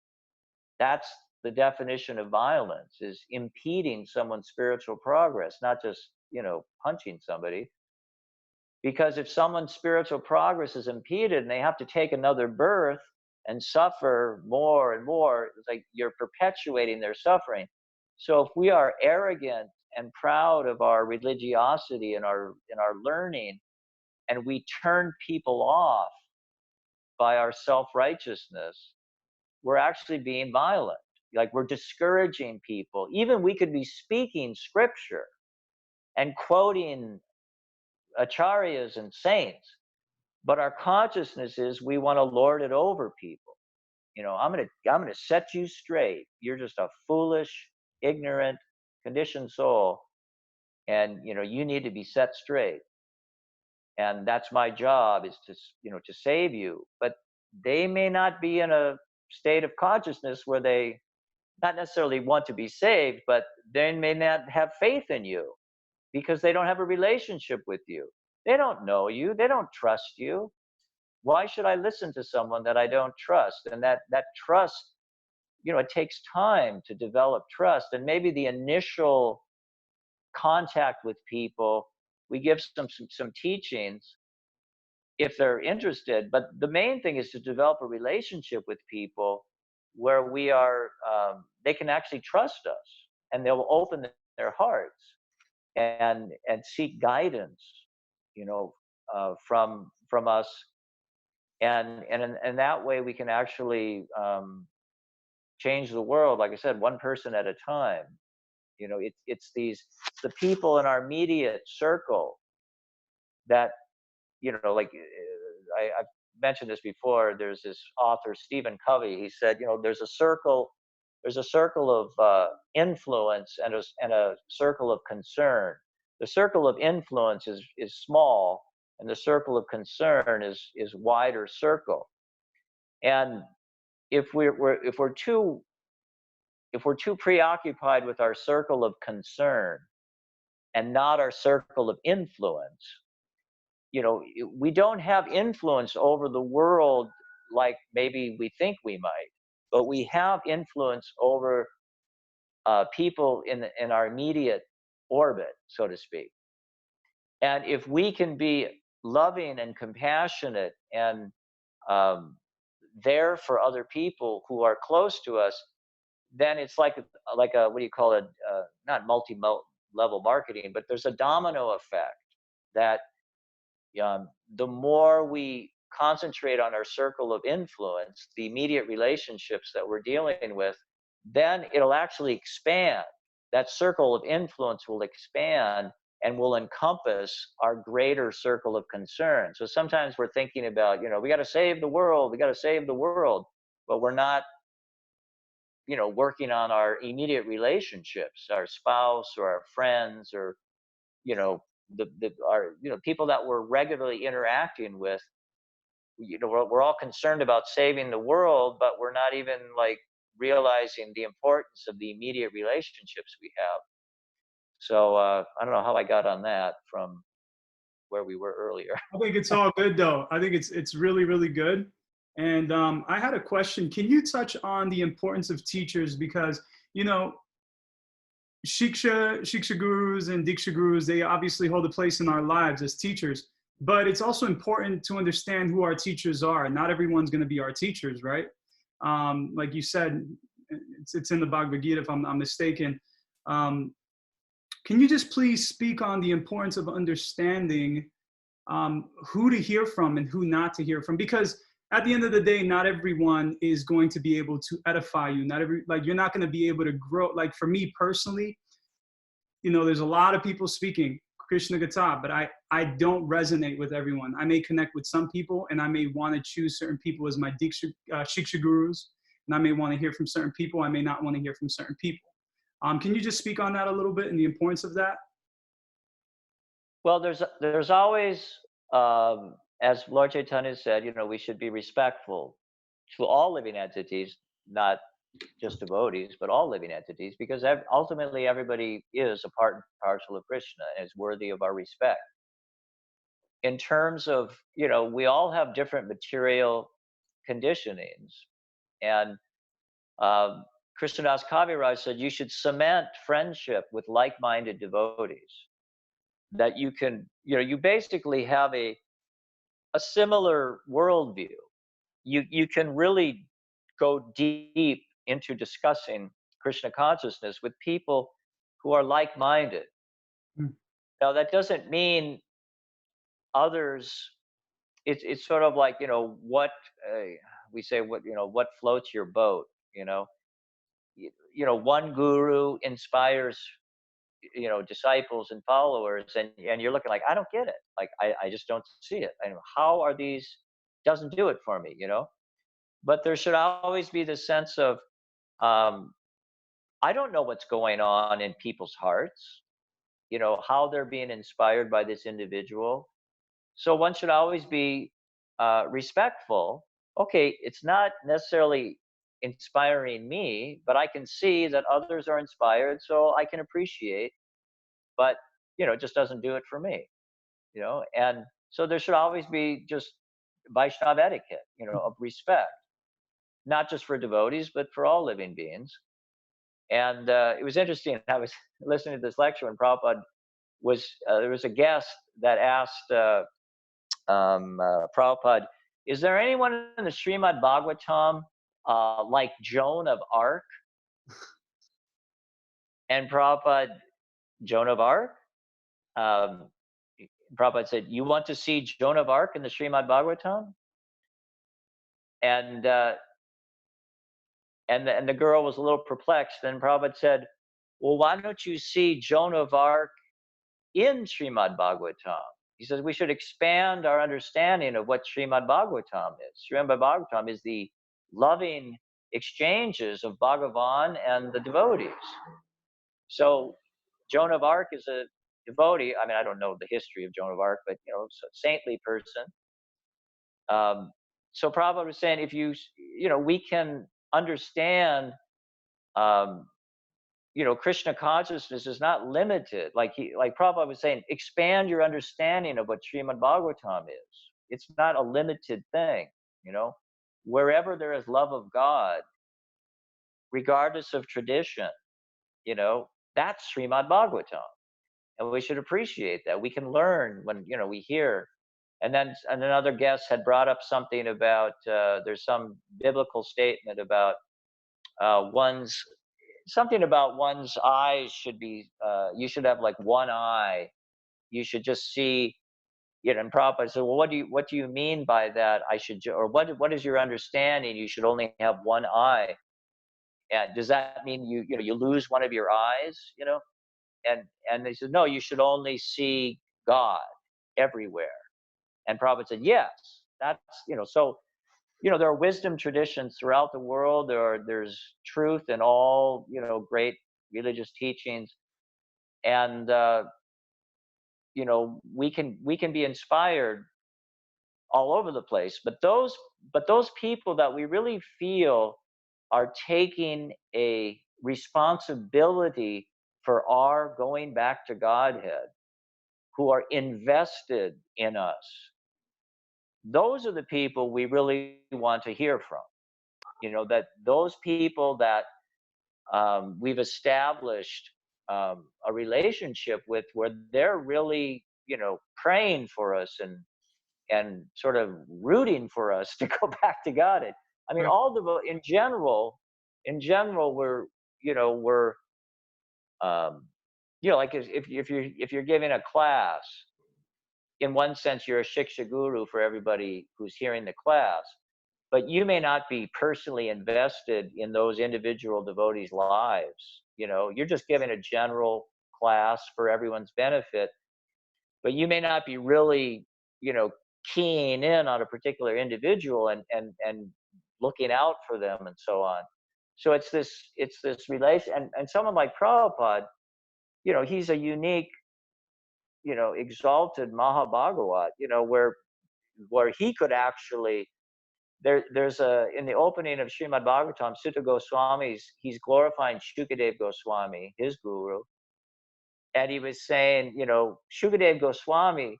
That's the definition of violence, is impeding someone's spiritual progress, not just, punching somebody. Because if someone's spiritual progress is impeded and they have to take another birth and suffer more and more, it's like you're perpetuating their suffering. So if we are arrogant and proud of our religiosity and our learning, and we turn people off by our self-righteousness, we're actually being violent. Like, we're discouraging people. Even we could be speaking scripture and quoting acharyas and saints, but our consciousness is we want to lord it over people. I'm gonna set you straight. You're just a foolish, ignorant, conditioned soul, and you need to be set straight. And that's my job, is to save you. But they may not be in a state of consciousness where they not necessarily want to be saved, but they may not have faith in you because they don't have a relationship with you. They don't know you. They don't trust you. Why should I listen to someone that I don't trust? And that trust, it takes time to develop trust. And maybe the initial contact with people, we give some teachings if they're interested. But the main thing is to develop a relationship with people where we are, they can actually trust us, and they'll open their hearts and seek guidance, from us. And in that way, we can actually change the world, like I said, one person at a time. It's the people in our immediate circle that, like I've mentioned this before. There's this author, Stephen Covey. He said, there's a circle of influence and a circle of concern. The circle of influence is small, and the circle of concern is wider circle. And if we're too preoccupied with our circle of concern and not our circle of influence, we don't have influence over the world like maybe we think we might. but we have influence over people in our immediate orbit, so to speak. And if we can be loving and compassionate and there for other people who are close to us, then it's like a what do you call it? Not multi-level marketing, but there's a domino effect that the more we concentrate on our circle of influence, the immediate relationships that we're dealing with, then it'll actually expand. That circle of influence will expand and will encompass our greater circle of concern. So sometimes we're thinking about, we got to save the world, we got to save the world, but we're not, working on our immediate relationships, our spouse or our friends or, our, people that we're regularly interacting with. We're all concerned about saving the world, but we're not even like realizing the importance of the immediate relationships we have. So I don't know how I got on that from where we were earlier. I think it's all good though. I think it's really, really good. And I had a question. Can you touch on the importance of teachers? Because, Shiksha gurus and Diksha gurus, they obviously hold a place in our lives as teachers, but it's also important to understand who our teachers are. Not everyone's going to be our teachers, right? Like you said, it's in the Bhagavad Gita, if I'm not mistaken. Can you just please speak on the importance of understanding who to hear from and who not to hear from? Because at the end of the day, not everyone is going to be able to edify you. You're not going to be able to grow. Like for me personally, there's a lot of people speaking Krishna Gata, but I don't resonate with everyone. I may connect with some people, and I may want to choose certain people as my Shiksha gurus, and I may want to hear from certain people. I may not want to hear from certain people. Can you just speak on that a little bit and the importance of that? Well, there's always, as Lord Chaitanya said, we should be respectful to all living entities, not just devotees, but all living entities, because ultimately everybody is a part and parcel of Krishna and is worthy of our respect. In terms of, we all have different material conditionings, and Krishnadas Kaviraj said you should cement friendship with like-minded devotees. That you can, you basically have a similar worldview. You can really go deep into discussing Krishna consciousness with people who are like-minded. Mm. Now that doesn't mean others. It's sort of like what we say. What floats your boat. One guru inspires disciples and followers, and you're looking like, I don't get it. Like, I just don't see it. And how are these, doesn't do it for me, But there should always be this sense of, I don't know what's going on in people's hearts, how they're being inspired by this individual. So one should always be respectful. Okay, it's not necessarily inspiring me, but I can see that others are inspired, so I can appreciate, but it just doesn't do it for me, and so there should always be just Vaishnava etiquette, of respect, not just for devotees, but for all living beings. And it was interesting. I was listening to this lecture when Prabhupada was, there was a guest that asked Prabhupada, is there anyone in the Srimad Bhagavatam like Joan of Arc? And Prabhupada, Joan of Arc? Prabhupada said, you want to see Joan of Arc in the Srimad Bhagavatam? And the girl was a little perplexed. Then Prabhupada said, well, why don't you see Joan of Arc in Srimad Bhagavatam? He says we should expand our understanding of what Srimad Bhagavatam is. Srimad Bhagavatam is the loving exchanges of Bhagavan and the devotees. So Joan of Arc is a devotee. I mean, I don't know the history of Joan of Arc, but a saintly person. So Prabhupada was saying, if we can understand, Krishna consciousness is not limited. Like Prabhupada was saying, expand your understanding of what Srimad Bhagavatam is. It's not a limited thing. Wherever there is love of God, regardless of tradition. You know, that's Srimad Bhagavatam. And we should appreciate that. We can learn when, you know, we hear. And then another guest had brought up something about there's some biblical statement about something about one's eyes should be, you should have like one eye. You should just see, you know, and Prabhupada said, well, what do you mean by that? Or what is your understanding? You should only have one eye. And does that mean you lose one of your eyes, you know? And they said, no, you should only see God everywhere. And Prabhupada said, yes, that's, you know, so, you know, there are wisdom traditions throughout the world. There's truth in all, you know, great religious teachings. And, you know, we can be inspired all over the place. But those people that we really feel are taking a responsibility for our going back to Godhead, who are invested in us, those are the people we really want to hear from. You know, that those people that we've established a relationship with, where they're really, you know, praying for us and sort of rooting for us to go back to God. I mean, all the in general, we're, you know, you know, like if you're giving a class, in one sense, you're a shiksha guru for everybody who's hearing the class, but you may not be personally invested in those individual devotees' lives. You know, you're just giving a general class for everyone's benefit, but you may not be really, you know, keying in on a particular individual and looking out for them and so on. So it's this relation, and someone like Prabhupada, you know, he's a unique, you know, exalted Mahabhagavat, you know, where he could actually, there's in the opening of Srimad Bhagavatam, Sutta Goswami's, he's glorifying Shukadev Goswami, his guru, and he was saying, you know, Shukadev Goswami,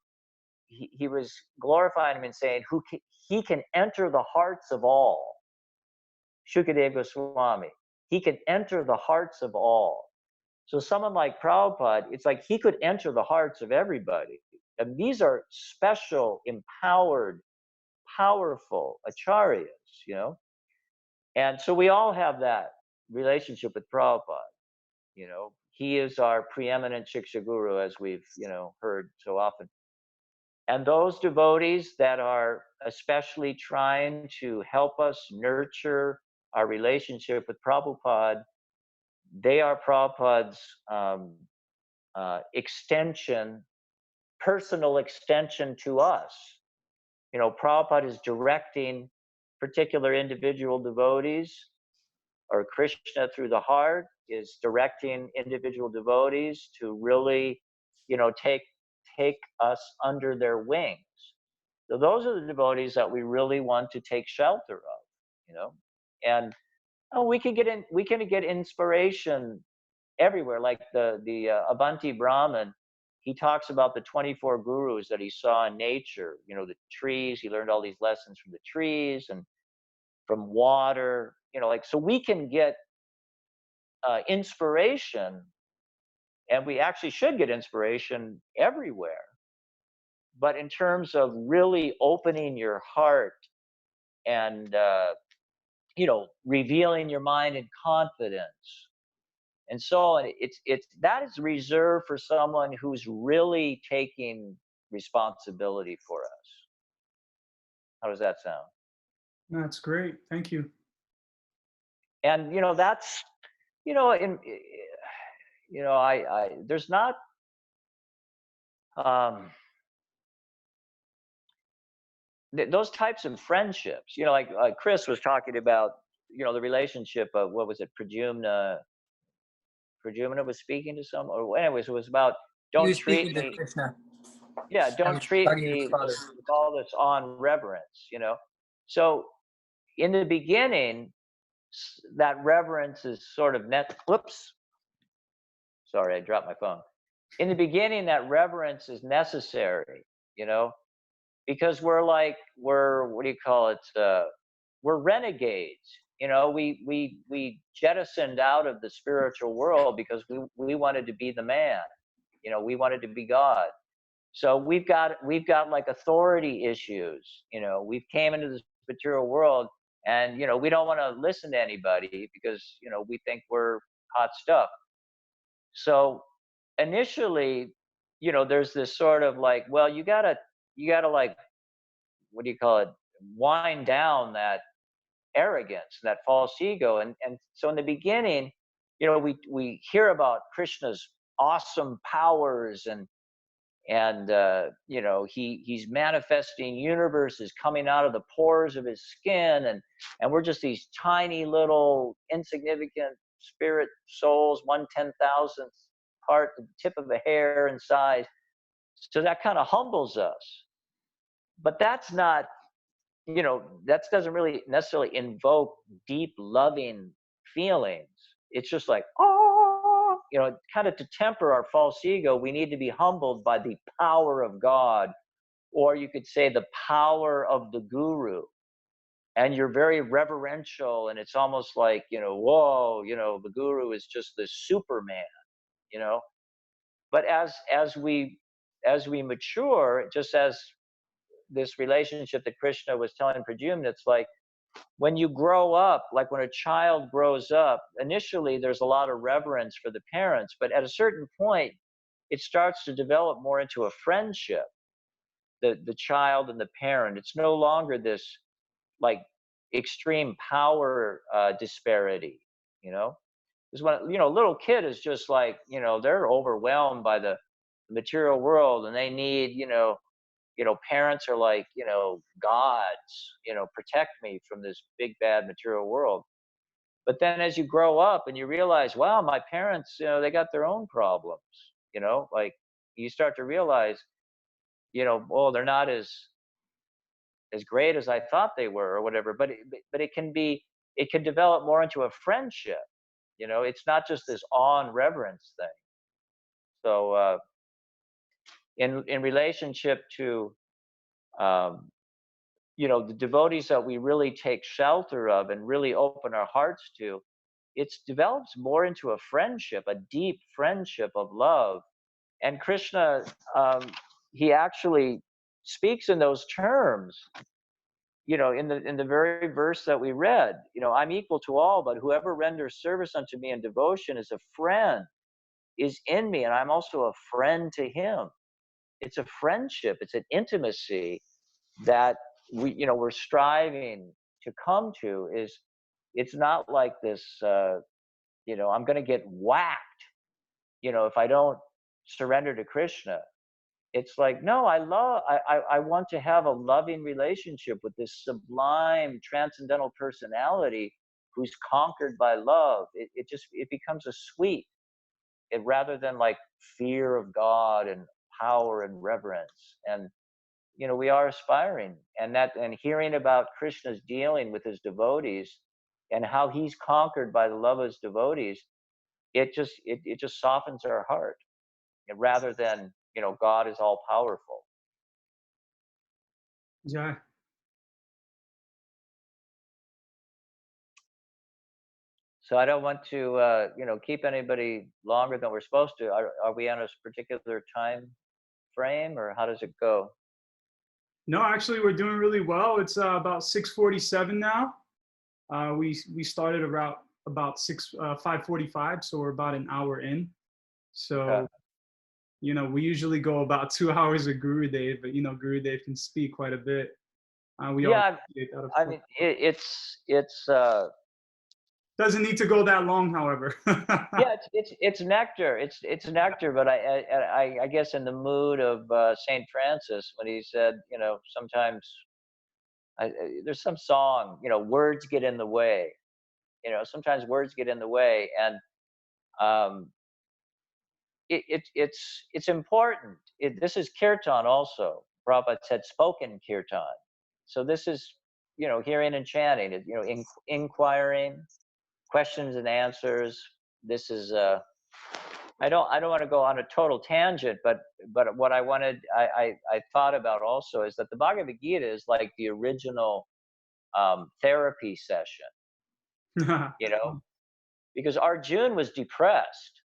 he was glorifying him and saying, he can enter the hearts of all. Shukadev Goswami, he can enter the hearts of all. So someone like Prabhupada, it's like he could enter the hearts of everybody. And these are special, empowered, powerful acharyas, you know? And so we all have that relationship with Prabhupada. You know, he is our preeminent Shiksha Guru, as we've, you know, heard so often. And those devotees that are especially trying to help us nurture our relationship with Prabhupada, they are Prabhupada's extension, personal extension to us. You know, Prabhupada is directing particular individual devotees, or Krishna through the heart is directing individual devotees to really, you know, take us under their wings. So those are the devotees that we really want to take shelter of, you know. And we can get inspiration everywhere. Like the Abhanti Brahmin, he talks about the 24 gurus that he saw in nature. You know, the trees. He learned all these lessons from the trees and from water. You know, like, so we can get inspiration, and we actually should get inspiration everywhere. But in terms of really opening your heart and you know, revealing your mind in confidence, and so on, it's that is reserved for someone who's really taking responsibility for us. How does that sound? That's great. Thank you. And you know, that's, you know, you know, I there's not those types of friendships. You know, like Chris was talking about, you know, the relationship of, what was it, Pradyumna was speaking to some, or anyways, it was about, don't treat me, Krishna. yeah, don't treat me with all this on reverence, you know. So in the beginning, that reverence is sort of whoops, sorry, I dropped my phone. In the beginning, that reverence is necessary, you know, because we're what do you call it, we're renegades, We jettisoned out of the spiritual world because we wanted to be the man. We wanted to be God. So we've got like authority issues. We've came into this material world, and we don't want to listen to anybody because we think we're hot stuff. So initially, there's this sort of like, well, you gotta like, what do you call it, wind down that arrogance, that false ego. And so in the beginning, we hear about Krishna's awesome powers, and he's manifesting universes coming out of the pores of his skin, and we're just these tiny little insignificant spirit souls, 1/10,000th part, the tip of a hair in size. So that kind of humbles us. But that's not, that doesn't really necessarily invoke deep loving feelings. It's just like, oh, kind of to temper our false ego, we need to be humbled by the power of God, or you could say the power of the guru. And you're very reverential, and it's almost like, whoa, the guru is just this Superman, you know. But as we mature, just as this relationship that Krishna was telling Pradyumna, it's like when you grow up, like when a child grows up, initially there's a lot of reverence for the parents, but at a certain point, it starts to develop more into a friendship, the child and the parent. It's no longer this like extreme power disparity, you know? Because when, a little kid is just like, they're overwhelmed by the material world, and they need, parents are like, gods, protect me from this big bad material world. But then as you grow up and you realize, wow, my parents, they got their own problems, like you start to realize, well, they're not as great as I thought they were, or whatever. But it can develop more into a friendship. It's not just this awe and reverence thing. So in relationship to the devotees that we really take shelter of and really open our hearts to, it develops more into a friendship, a deep friendship of love. And Krishna, he actually speaks in those terms, in the very verse that we read. I'm equal to all, but whoever renders service unto me in devotion is a friend, is in me, and I'm also a friend to him. It's a friendship, it's an intimacy that we're striving to come to. It's not like this, I'm going to get whacked, if I don't surrender to Krishna. It's like, no, I want to have a loving relationship with this sublime transcendental personality who's conquered by love. It becomes a sweet, rather than like fear of God and power and reverence. And we are aspiring, and hearing about Krishna's dealing with his devotees and how he's conquered by the love of his devotees, it just softens our heart, rather than God is all powerful. Yeah. So I don't want to keep anybody longer than we're supposed to. Are we on a particular time frame, or how does it go? No, actually, we're doing really well. It's about 6:47 now. We started about 5:45, so we're about an hour in. So, we usually go about 2 hours with Gurudev, but Gurudev can speak quite a bit. We all appreciate that, of I course. mean, it's doesn't need to go that long, however. yeah, it's nectar. It's nectar. But I guess in the mood of Saint Francis, when he said, sometimes there's some song, words get in the way. Sometimes words get in the way, and it's important. This is kirtan also. Prabhupada said spoken kirtan. So this is, hearing and chanting. Inquiring, questions and answers. This is I don't want to go on a total tangent, but what I thought about also is that the Bhagavad Gita is like the original therapy session. you know, because Arjun was depressed.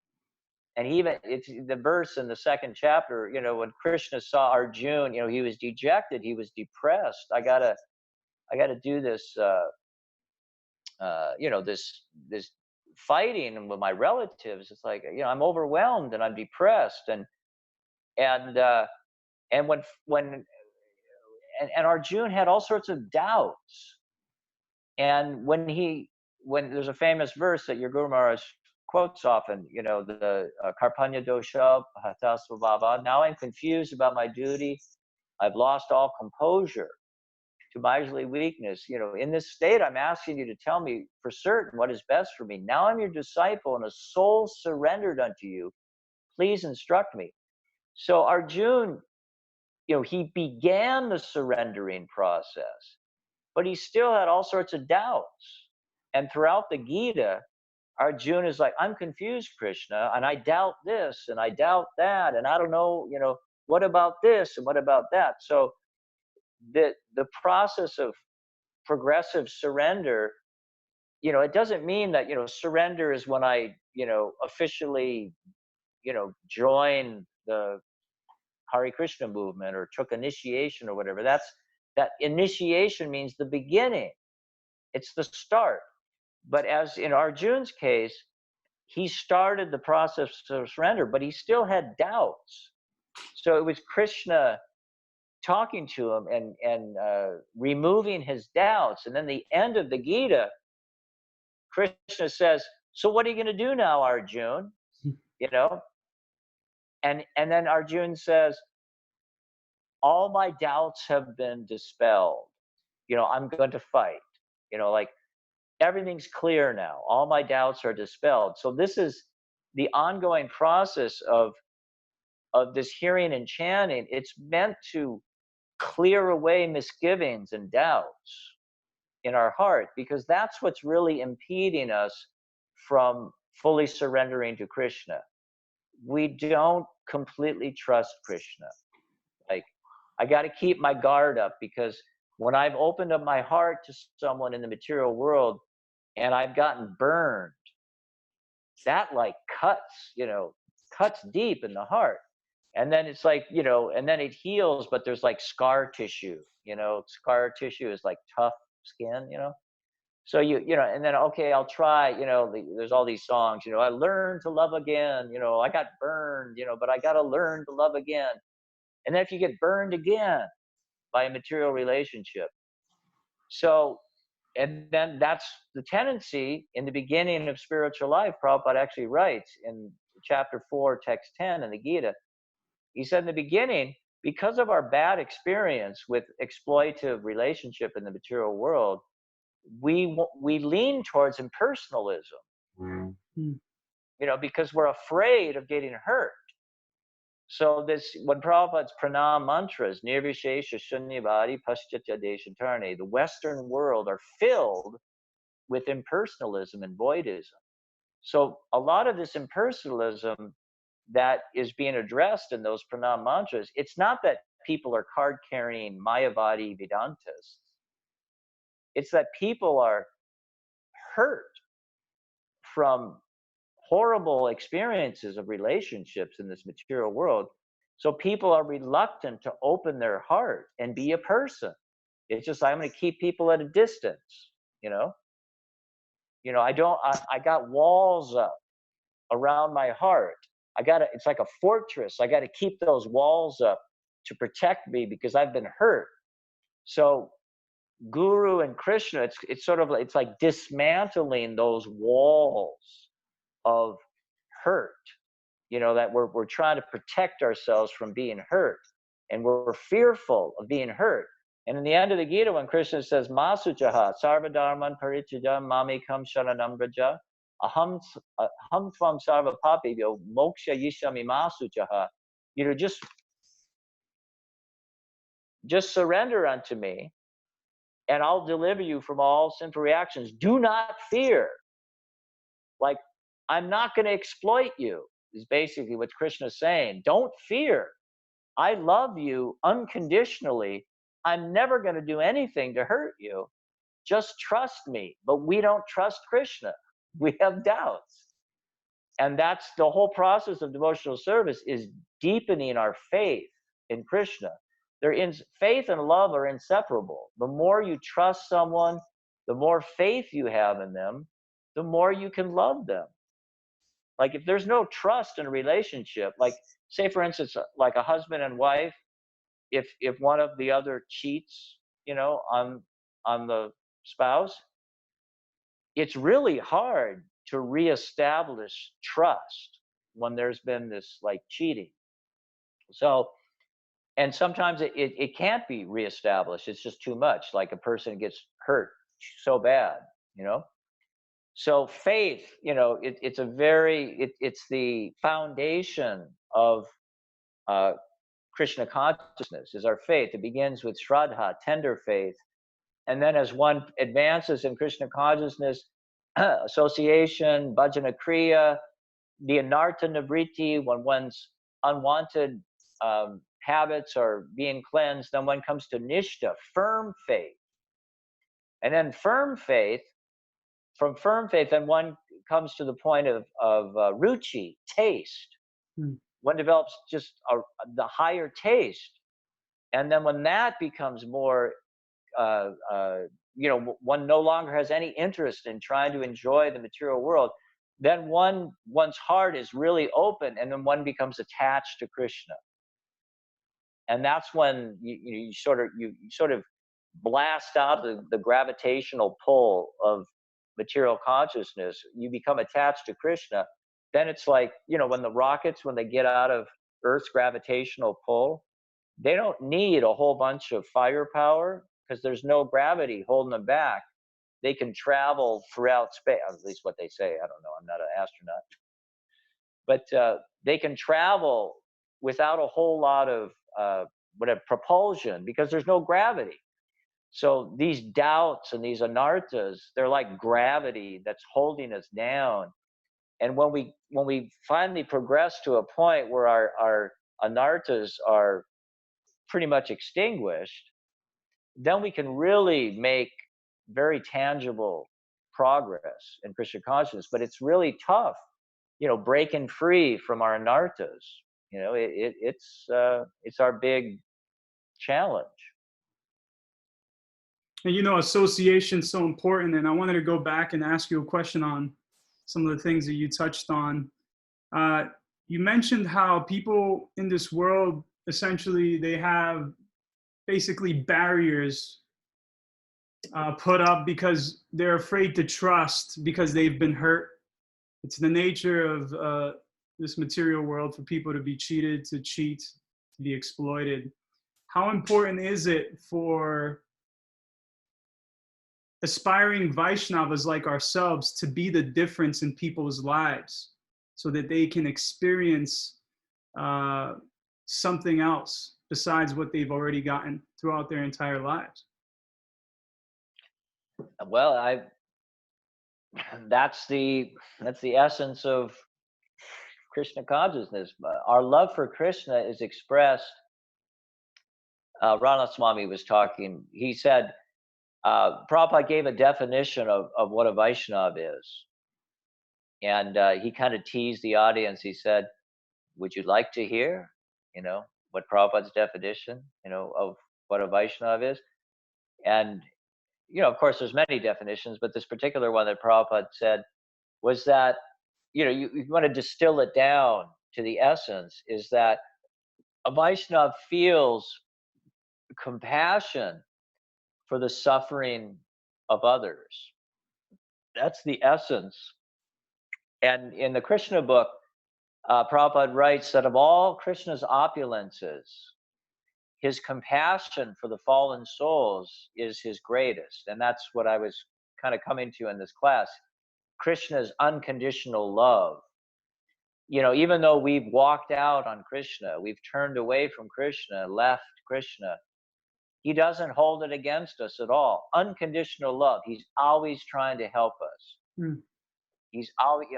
And even it's the verse in the second chapter, you know, when Krishna saw Arjun, you know, he was dejected, he was depressed. I gotta do this, you know, this fighting with my relatives. It's like, you know, I'm overwhelmed and I'm depressed, and uh, and when Arjun had all sorts of doubts, and when there's a famous verse that your Guru Maharaj quotes often, you know, the Karpanya dosha hatasvabhava. Now I'm confused about my duty. I've lost all composure to miserly weakness. You know, in this state, I'm asking you to tell me for certain what is best for me. Now I'm your disciple and a soul surrendered unto you. Please instruct me. So Arjun, you know, he began the surrendering process, but he still had all sorts of doubts. And throughout the Gita, Arjuna is like, I'm confused, Krishna, and I doubt this and I doubt that, and I don't know, you know, what about this and what about that? So the process of progressive surrender, you know, it doesn't mean that, you know, surrender is when I, you know, officially, you know, join the Hare Krishna movement or took initiation or whatever. That initiation means the beginning. It's the start. But as in Arjun's case, he started the process of surrender, but he still had doubts. So it was Krishna talking to him and removing his doubts. And then the end of the Gita, Krishna says, "So what are you going to do now, Arjun?" You know, and then Arjun says, "All my doubts have been dispelled. You know, I'm going to fight. You know, like everything's clear now. All my doubts are dispelled." So this is the ongoing process of this hearing and chanting. It's meant to clear away misgivings and doubts in our heart, because that's what's really impeding us from fully surrendering to Krishna. We don't completely trust Krishna. Like, I got to keep my guard up, because when I've opened up my heart to someone in the material world and I've gotten burned, that like cuts, you know, cuts deep in the heart. And then it's like, you know, and then it heals, but there's like scar tissue, you know, scar tissue is like tough skin, you know. So you know, and then, okay, I'll try, you know, there's all these songs, you know, I learned to love again, you know, I got burned, you know, but I got to learn to love again. And then if you get burned again by a material relationship, so, and then that's the tendency in the beginning of spiritual life. Prabhupada actually writes in chapter 4, text 10 in the Gita, he said in the beginning, because of our bad experience with exploitative relationship in the material world, we lean towards impersonalism, you know, because we're afraid of getting hurt. So this, when Prabhupada's pranam mantras, nirvishesha shunyavadi paschatya deshantarne, the Western world are filled with impersonalism and voidism. So a lot of this impersonalism that is being addressed in those pranam mantras, it's not that people are card-carrying Mayavadi Vedantists. It's that people are hurt from horrible experiences of relationships in this material world. So people are reluctant to open their heart and be a person. It's just, I'm going to keep people at a distance, you know? You know, I got walls up around my heart. It's like a fortress. I got to keep those walls up to protect me because I've been hurt. So Guru and Krishna, it's sort of, it's like dismantling those walls of hurt, you know, that we're trying to protect ourselves from being hurt, and we're fearful of being hurt. And in the end of the Gita, when Krishna says, Masuchaha, Sarvadharman Parityajam Mamikam Sharanam Vraja, Aham Tvam Sarva Papibhyo Moksha Yishami Masuchaha, you know, just surrender unto me, and I'll deliver you from all sinful reactions. Do not fear. Like, I'm not going to exploit you, is basically what Krishna's saying. Don't fear. I love you unconditionally. I'm never going to do anything to hurt you. just trust me. But we don't trust Krishna. We have doubts. And that's the whole process of devotional service, is deepening our faith in Krishna. Faith and love are inseparable. The more you trust someone, the more faith you have in them, the more you can love them. Like if there's no trust in a relationship, like say for instance, like a husband and wife, if one of the other cheats, on the spouse, it's really hard to reestablish trust when there's been this like cheating. So, and sometimes it can't be reestablished. It's just too much. Like a person gets hurt so bad, So faith, it's the foundation of Krishna consciousness, is our faith. It begins with Shraddha, tender faith. And then as one advances in Krishna consciousness, association, bhajana kriya, the anartha nivriti, when one's unwanted habits are being cleansed, then one comes to nishta, firm faith. And then from firm faith, then one comes to the point of ruchi, taste. One develops just the higher taste. And then when that becomes more, one no longer has any interest in trying to enjoy the material world, then one's heart is really open, and then one becomes attached to Krishna. And that's when you sort of blast out the gravitational pull of material consciousness. You become attached to Krishna. Then it's like, when the rockets, when they get out of Earth's gravitational pull, they don't need a whole bunch of firepower because there's no gravity holding them back. They can travel throughout space, at least what they say. I don't know. I'm not an astronaut. But they can travel without a whole lot of propulsion because there's no gravity. So these doubts and these anarthas, they're like gravity that's holding us down. And when we finally progress to a point where our anarthas are pretty much extinguished, then we can really make very tangible progress in Krishna consciousness. But it's really tough, breaking free from our anarthas. It's our big challenge. And association is so important. And I wanted to go back and ask you a question on some of the things that you touched on. You mentioned how people in this world, essentially, they have basically barriers put up because they're afraid to trust because they've been hurt. It's the nature of this material world for people to be cheated, to cheat, to be exploited. How important is it for aspiring Vaishnavas like ourselves to be the difference in people's lives so that they can experience something else besides what they've already gotten throughout their entire lives? Well, that's the essence of Krishna consciousness. Our love for Krishna is expressed. Ranaswami was talking. He said, Prabhupada gave a definition of what a Vaishnava is. And he kind of teased the audience. He said, would you like to hear, what Prabhupada's definition, of what a Vaishnava is? And, of course, there's many definitions, but this particular one that Prabhupada said was that, you want to distill it down to the essence, is that a Vaishnava feels compassion for the suffering of others. That's the essence. And in the Krishna book, Prabhupada writes that of all Krishna's opulences, his compassion for the fallen souls is his greatest. And that's what I was kind of coming to in this class. Krishna's unconditional love. Even though we've walked out on Krishna, we've turned away from Krishna, left Krishna, he doesn't hold it against us at all. Unconditional love. He's always trying to help us. He's always,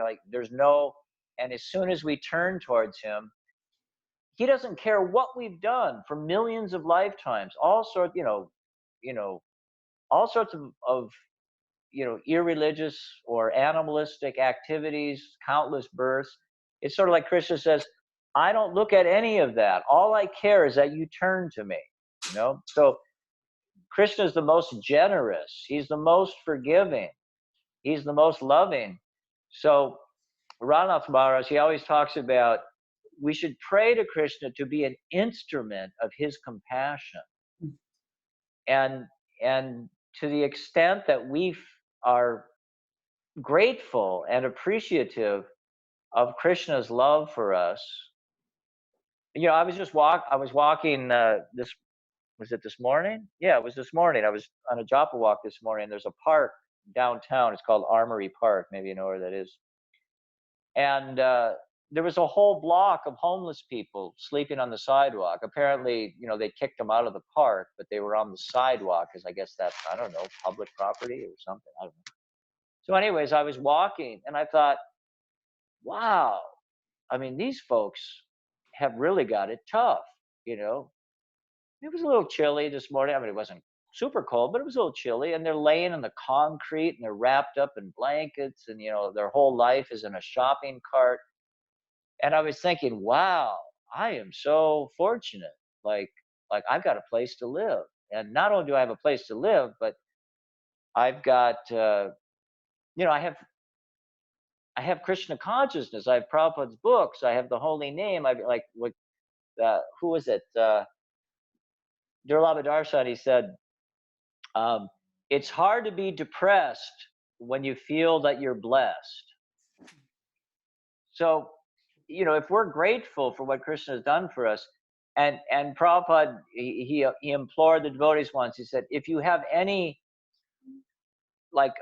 and as soon as we turn towards him, he doesn't care what we've done for millions of lifetimes, all sorts, all sorts of irreligious or animalistic activities, countless births. It's sort of like Krishna says, I don't look at any of that. All I care is that you turn to me. So Krishna is the most generous. He's the most forgiving. He's the most loving. So Ranath Maharaj, he always talks about we should pray to Krishna to be an instrument of his compassion. And to the extent that we are grateful and appreciative of Krishna's love for us. I was walking was it this morning? Yeah, it was this morning. I was on a japa walk this morning. There's a park downtown. It's called Armory Park. Maybe you know where that is. And there was a whole block of homeless people sleeping on the sidewalk. Apparently, they kicked them out of the park, but they were on the sidewalk because I guess that's, I don't know, public property or something. I don't know. So anyways, I was walking and I thought, wow, I mean, these folks have really got it tough, It was a little chilly this morning. I mean, it wasn't super cold, but it was a little chilly. And they're laying in the concrete and they're wrapped up in blankets and, their whole life is in a shopping cart. And I was thinking, wow, I am so fortunate. Like I've got a place to live. And not only do I have a place to live, but I've got, I have Krishna consciousness. I have Prabhupada's books. I have the holy name. Who was it? Durlabha Darshan, he said, it's hard to be depressed when you feel that you're blessed. So, if we're grateful for what Krishna has done for us, and Prabhupada, he implored the devotees once, he said, if you have any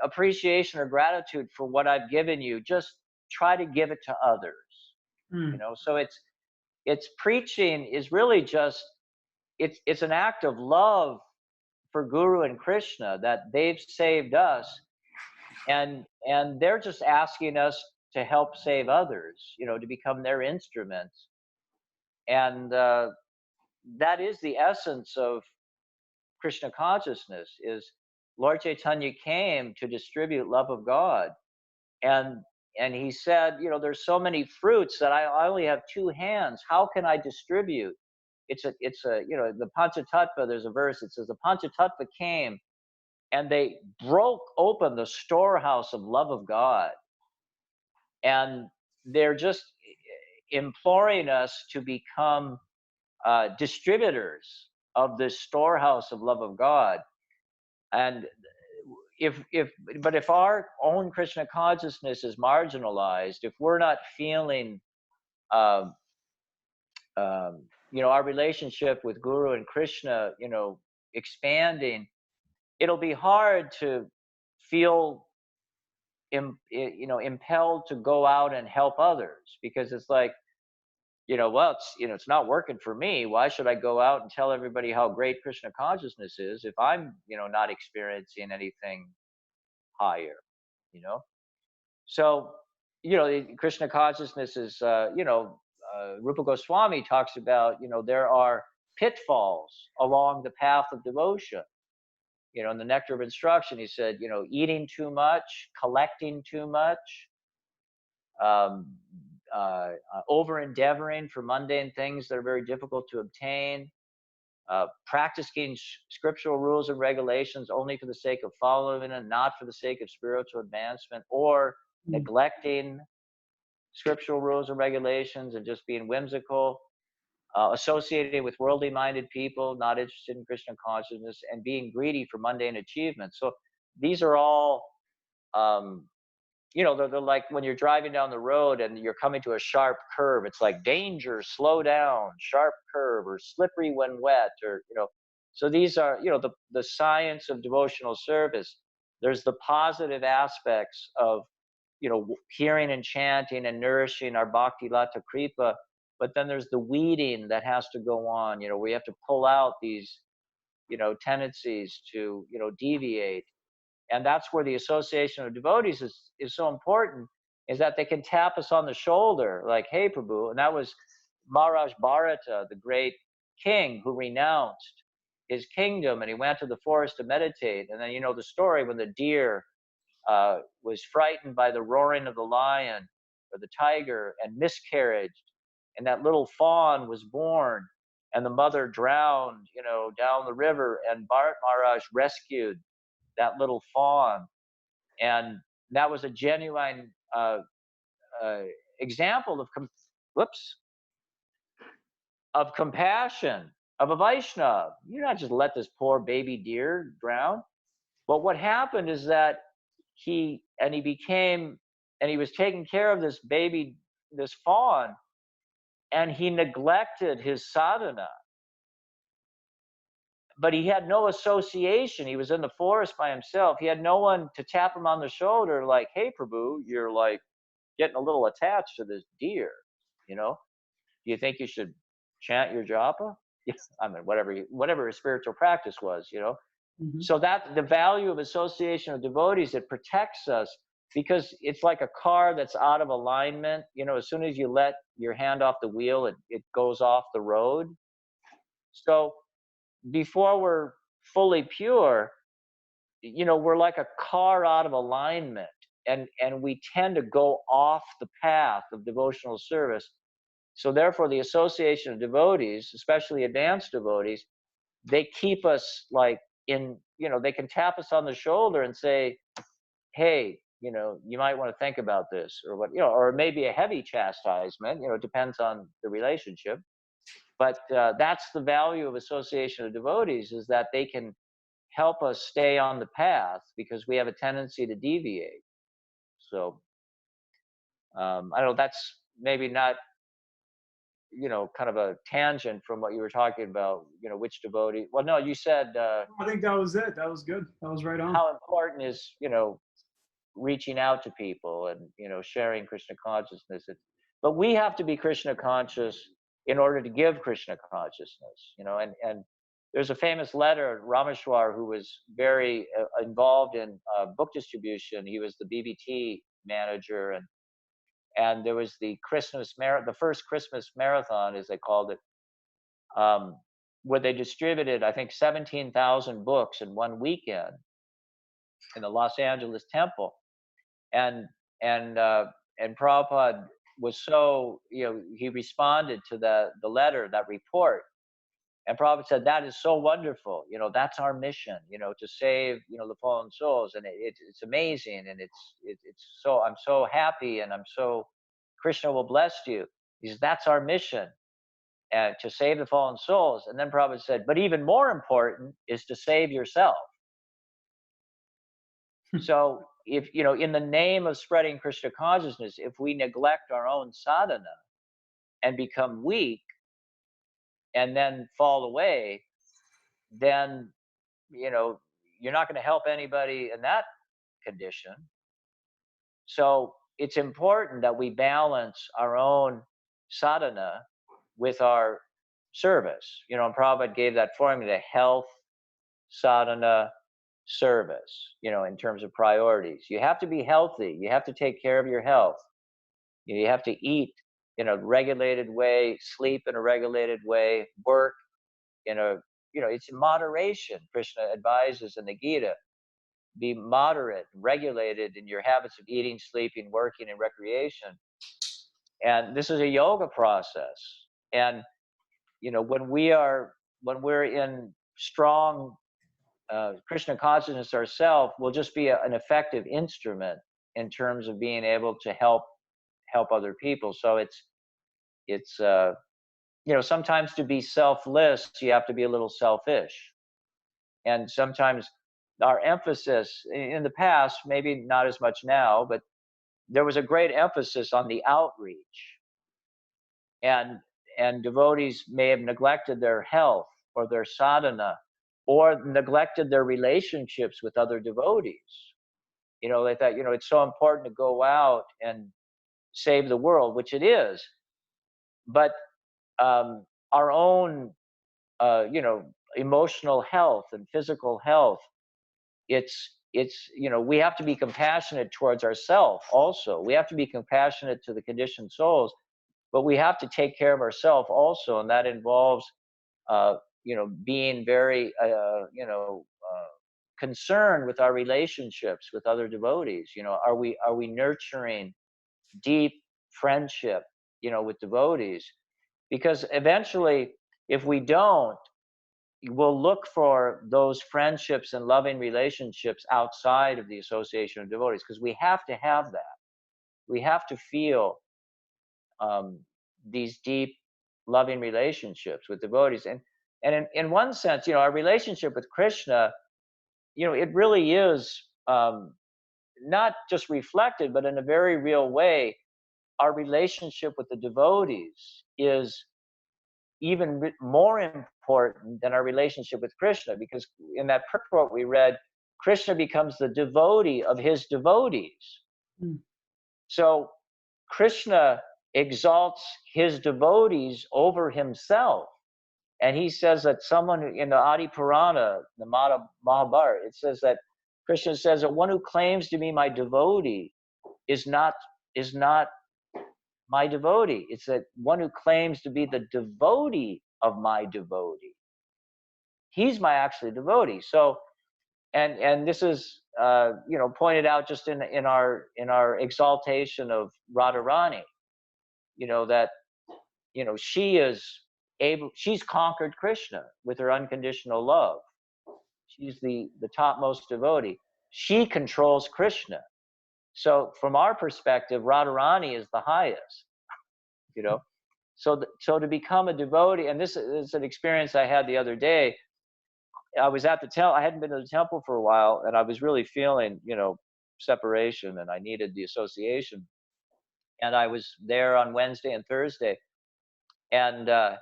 appreciation or gratitude for what I've given you, just try to give it to others. So it's preaching is really just, it's an act of love for Guru and Krishna that they've saved us, and they're just asking us to help save others, to become their instruments. And that is the essence of Krishna consciousness, is Lord Chaitanya came to distribute love of God. And he said, there's so many fruits that I only have two hands. How can I distribute? It's a the Panchatattva, there's a verse, it says the Panchatattva came and they broke open the storehouse of love of God. And they're just imploring us to become distributors of this storehouse of love of God. And if our own Krishna consciousness is marginalized, if we're not feeling our relationship with Guru and Krishna, expanding, it'll be hard to feel impelled to go out and help others, because it's like, it's not working for me. Why should I go out and tell everybody how great Krishna consciousness is if I'm, not experiencing anything higher, So, Krishna consciousness is, Rupa Goswami talks about, there are pitfalls along the path of devotion. In the Nectar of Instruction, he said, eating too much, collecting too much, over endeavoring for mundane things that are very difficult to obtain, practicing scriptural rules and regulations only for the sake of following and not for the sake of spiritual advancement, or neglecting scriptural rules and regulations and just being whimsical, associating with worldly minded people, not interested in Krishna consciousness, and being greedy for mundane achievements. So these are all they're like when you're driving down the road and you're coming to a sharp curve, it's like danger, slow down, sharp curve, or slippery when wet, or so these are the science of devotional service. There's the positive aspects of hearing and chanting and nourishing our bhakti lata kripa, but then there's the weeding that has to go on. We have to pull out these tendencies to deviate. And that's where the association of devotees is so important, is that they can tap us on the shoulder like, hey, Prabhu. And that was Maharaj Bharata, the great king who renounced. his kingdom, and he went to the forest to meditate. And then you know the story when the deer was frightened by the roaring of the lion or the tiger and miscarried, and that little fawn was born, and the mother drowned, you know, down the river, and Bharat Maharaj rescued that little fawn. And that was a genuine example of of compassion of a Vaishnava. You not just let this poor baby deer drown. But what happened is that he was taking care of this baby, this fawn, and he neglected his sadhana. But he had no association. He was in the forest by himself. He had no one to tap him on the shoulder like, hey, Prabhu, you're like getting a little attached to this deer, you know? Do you think you should chant your japa? Yes, I mean, whatever his spiritual practice was, you know? Mm-hmm. So that the value of association of devotees, it protects us, because it's like a car that's out of alignment. You know, as soon as you let your hand off the wheel, it goes off the road. So before we're fully pure, you know, we're like a car out of alignment, and we tend to go off the path of devotional service. So therefore, the association of devotees, especially advanced devotees, they keep us like in, you know, they can tap us on the shoulder and say, hey, you know, you might want to think about this, or what, you know, or maybe a heavy chastisement, you know, it depends on the relationship. But that's the value of association of devotees, is that they can help us stay on the path, because we have a tendency to deviate. So I don't know, that's maybe not, you know, kind of a tangent from what you were talking about, you know, which devotee. Well, no, you said I think that was it. That was good. That was right on. how important is, you know, reaching out to people and, you know, sharing Krishna consciousness. But we have to be Krishna conscious in order to give Krishna consciousness, you know. And there's a famous letter, Rameshwar, who was very involved in book distribution. He was the BBT manager, and there was the the first Christmas marathon, as they called it, where they distributed, I think, 17,000 books in one weekend in the Los Angeles temple. And Prabhupada was so, you know, he responded to the letter, that report. And Prabhupada said, that is so wonderful. You know, that's our mission, you know, to save, you know, the fallen souls. And it's amazing. And it's so, I'm so happy, and I'm so, Krishna will bless you. He says, that's our mission, to save the fallen souls. And then Prabhupada said, but even more important is to save yourself. So if, you know, in the name of spreading Krishna consciousness, if we neglect our own sadhana and become weak and then fall away, then, you know, you're not going to help anybody in that condition. So it's important that we balance our own sadhana with our service. You know, and Prabhupada gave that formula: health, sadhana, service, you know, in terms of priorities. You have to be healthy. You have to take care of your health. You have to eat in a regulated way, sleep in a regulated way, work in a, you know, it's in moderation. Krishna advises in the Gita, be moderate, regulated in your habits of eating, sleeping, working, and recreation. And this is a yoga process. And, you know, when we're in strong Krishna consciousness ourselves, will just be an effective instrument in terms of being able to help other people. So it's you know, sometimes to be selfless, you have to be a little selfish. And sometimes our emphasis in the past, maybe not as much now, but there was a great emphasis on the outreach. And devotees may have neglected their health or their sadhana, or neglected their relationships with other devotees. You know, they thought, you know, it's so important to go out and save the world, which it is. But our own, you know, emotional health and physical health, it's, you know, we have to be compassionate towards ourselves also. We have to be compassionate to the conditioned souls, but we have to take care of ourselves also. And that involves, being very, concerned with our relationships with other devotees. Are we nurturing deep friendship, with devotees? Because eventually, if we don't, we'll look for those friendships and loving relationships outside of the association of devotees, because we have to have that. We have to feel these deep, loving relationships with devotees. And in one sense, our relationship with Krishna, it really is not just reflected, but in a very real way, our relationship with the devotees is even more important than our relationship with Krishna, because in that purport we read, Krishna becomes the devotee of his devotees. Mm. So Krishna exalts his devotees over himself. And he says that someone in the Adi Purana, the Mahabharata, it says that Krishna says that one who claims to be my devotee is not my devotee. It's that one who claims to be the devotee of my devotee. He's my actually devotee. So, and this is pointed out just in our exaltation of Radharani. That she's conquered Krishna with her unconditional love. She's the topmost devotee. She controls Krishna. So from our perspective, Radharani is the highest. So to become a devotee, and this is an experience I had the other day. I was at the temple. I hadn't been to the temple for a while, and I was really feeling, separation, and I needed the association. And I was there on Wednesday and Thursday, and I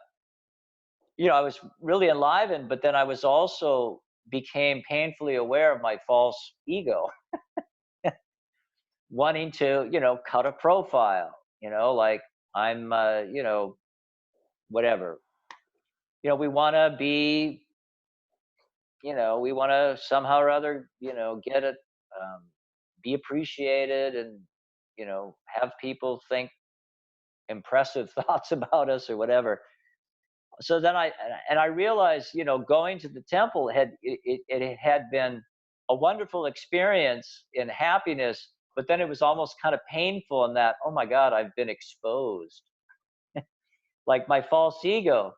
was really enlivened. But then I was also became painfully aware of my false ego, wanting to, cut a profile, like I'm, whatever. We want to be, we want to somehow or other, get it, be appreciated, and, have people think impressive thoughts about us or whatever. So then I realized, going to the temple it had been a wonderful experience in happiness, but then it was almost kind of painful in that, oh my God, I've been exposed. Like my false ego,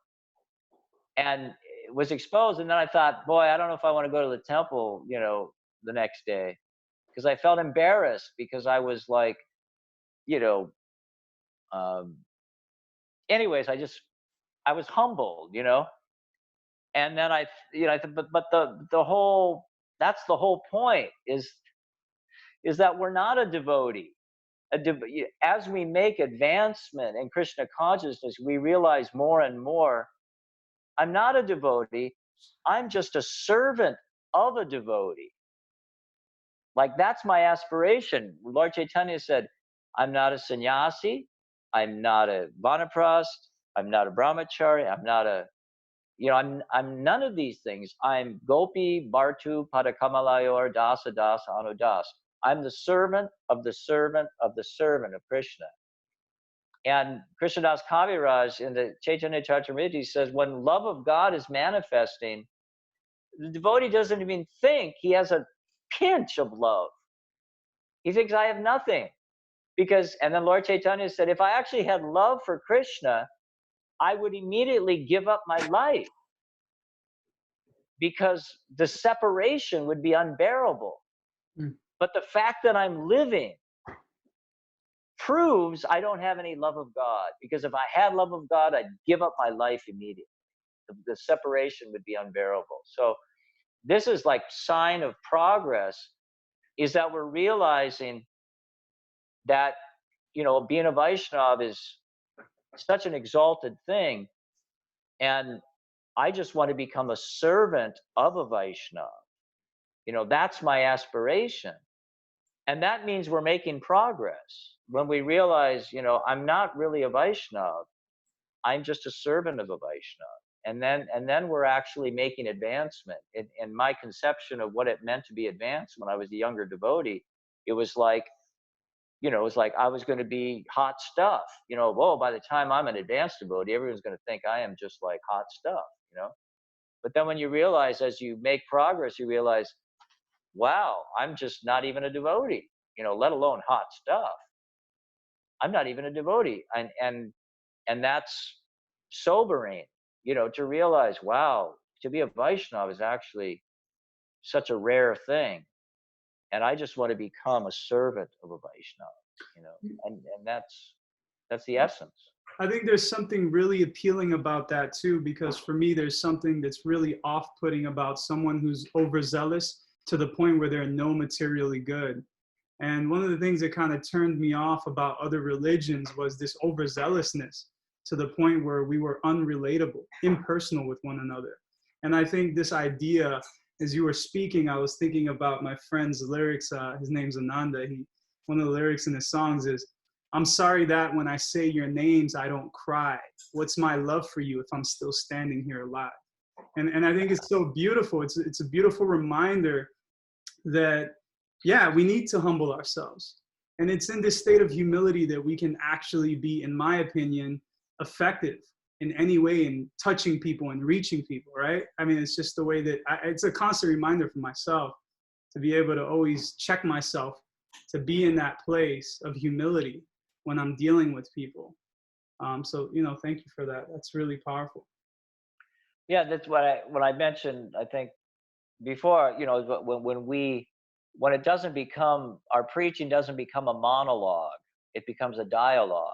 and it was exposed. And then I thought, boy, I don't know if I want to go to the temple, the next day, because I felt embarrassed, because I was like, anyways, I was humbled, and then I thought, but the whole, that's the whole point, is that we're not a devotee. As we make advancement in Krishna consciousness, we realize more and more, I'm not a devotee. I'm just a servant of a devotee. Like, that's my aspiration. Lord Chaitanya said, I'm not a sannyasi. I'm not a vanaprasth. I'm not a brahmachari. I'm not a, I'm none of these things. I'm gopi, bartu, padakamalaya, dasa, dasa, anudas. I'm the servant of the servant of the servant of Krishna. And Krishnadas Kaviraj in the Chaitanya Charitamrita says, when love of God is manifesting, the devotee doesn't even think he has a pinch of love. He thinks, I have nothing. And then Lord Chaitanya said, if I actually had love for Krishna, I would immediately give up my life, because the separation would be unbearable. Mm. But the fact that I'm living proves I don't have any love of God, because if I had love of God, I'd give up my life immediately. The separation would be unbearable. So this is like sign of progress, is that we're realizing that, being a Vaishnava is such an exalted thing. And I just want to become a servant of a Vaishnava. That's my aspiration. And that means we're making progress. When we realize, I'm not really a Vaishnava, I'm just a servant of a Vaishnava. And then we're actually making advancement. In my conception of what it meant to be advanced when I was a younger devotee, it was like, I was going to be hot stuff. Whoa, by the time I'm an advanced devotee, everyone's going to think I am just like hot stuff, But then when you realize, as you make progress, you realize, wow, I'm just not even a devotee, let alone hot stuff. I'm not even a devotee. And that's sobering, to realize, wow, to be a Vaishnava is actually such a rare thing. And I just want to become a servant of a Vaishnava, and that's the essence. I think there's something really appealing about that too, because for me, there's something that's really off-putting about someone who's overzealous to the point where they're no materially good. And one of the things that kind of turned me off about other religions was this overzealousness to the point where we were unrelatable, impersonal with one another. And I think this idea, as you were speaking, I was thinking about my friend's lyrics. His name's Ananda. One of the lyrics in his songs is, "I'm sorry that when I say your names, I don't cry. What's my love for you if I'm still standing here alive?" And I think it's so beautiful. It's a beautiful reminder that, yeah, we need to humble ourselves. And it's in this state of humility that we can actually be, in my opinion, effective in any way in touching people and reaching people, right? I mean, it's just the way that it's a constant reminder for myself to be able to always check myself, to be in that place of humility when I'm dealing with people. So, thank you for that. That's really powerful. Yeah, that's what I mentioned, I think, before, when it doesn't become, our preaching doesn't become a monologue, it becomes a dialogue.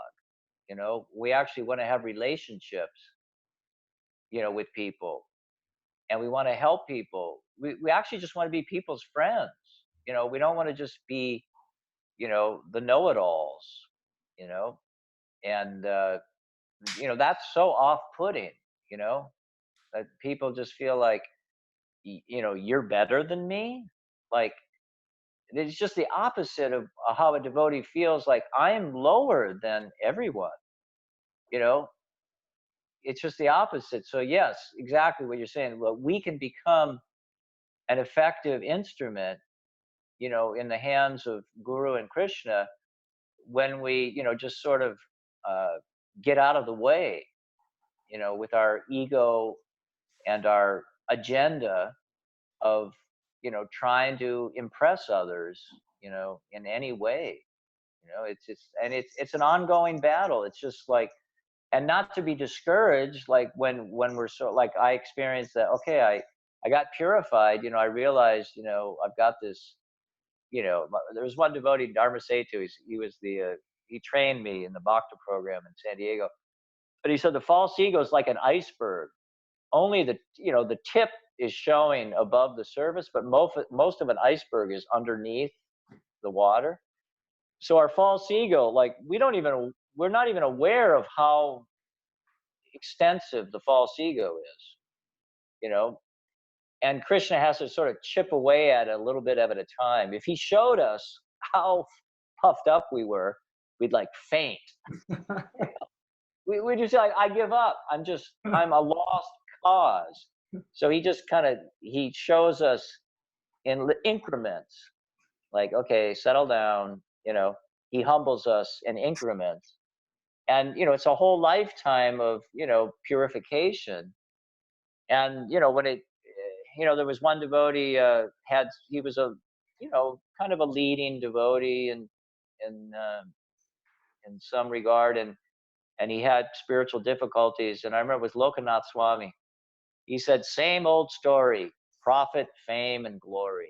We actually want to have relationships, with people, and we want to help people. We actually just want to be people's friends. We don't want to just be, the know-it-alls, and, that's so off-putting, that people just feel like, you're better than me. Like, it's just the opposite of how a devotee feels, like I am lower than everyone, you know it's just the opposite. So yes, exactly what you're saying. Well, we can become an effective instrument, in the hands of Guru and Krishna, when we, just sort of get out of the way, with our ego and our agenda of, trying to impress others, in any way. It's an ongoing battle. It's just like, and not to be discouraged, like when we're so, like I experienced that, okay, I got purified, I realized, I've got this, there was one devotee, Dharma Setu, he trained me in the Bhakta program in San Diego, but he said the false ego is like an iceberg. Only the tip is showing above the surface, but most of an iceberg is underneath the water. So our false ego, like we're not even aware of how extensive the false ego is, and Krishna has to sort of chip away at it a little bit at a time. If he showed us how puffed up we were, we'd like faint. We just like, I give up. I'm a lost cause. So he just he shows us in increments, like, okay, settle down, he humbles us in increments. And, it's a whole lifetime of, purification. And, when there was one devotee, he was a, kind of a leading devotee in, in some regard. And he had spiritual difficulties. And I remember with Lokanath Swami, he said, same old story, profit, fame, and glory.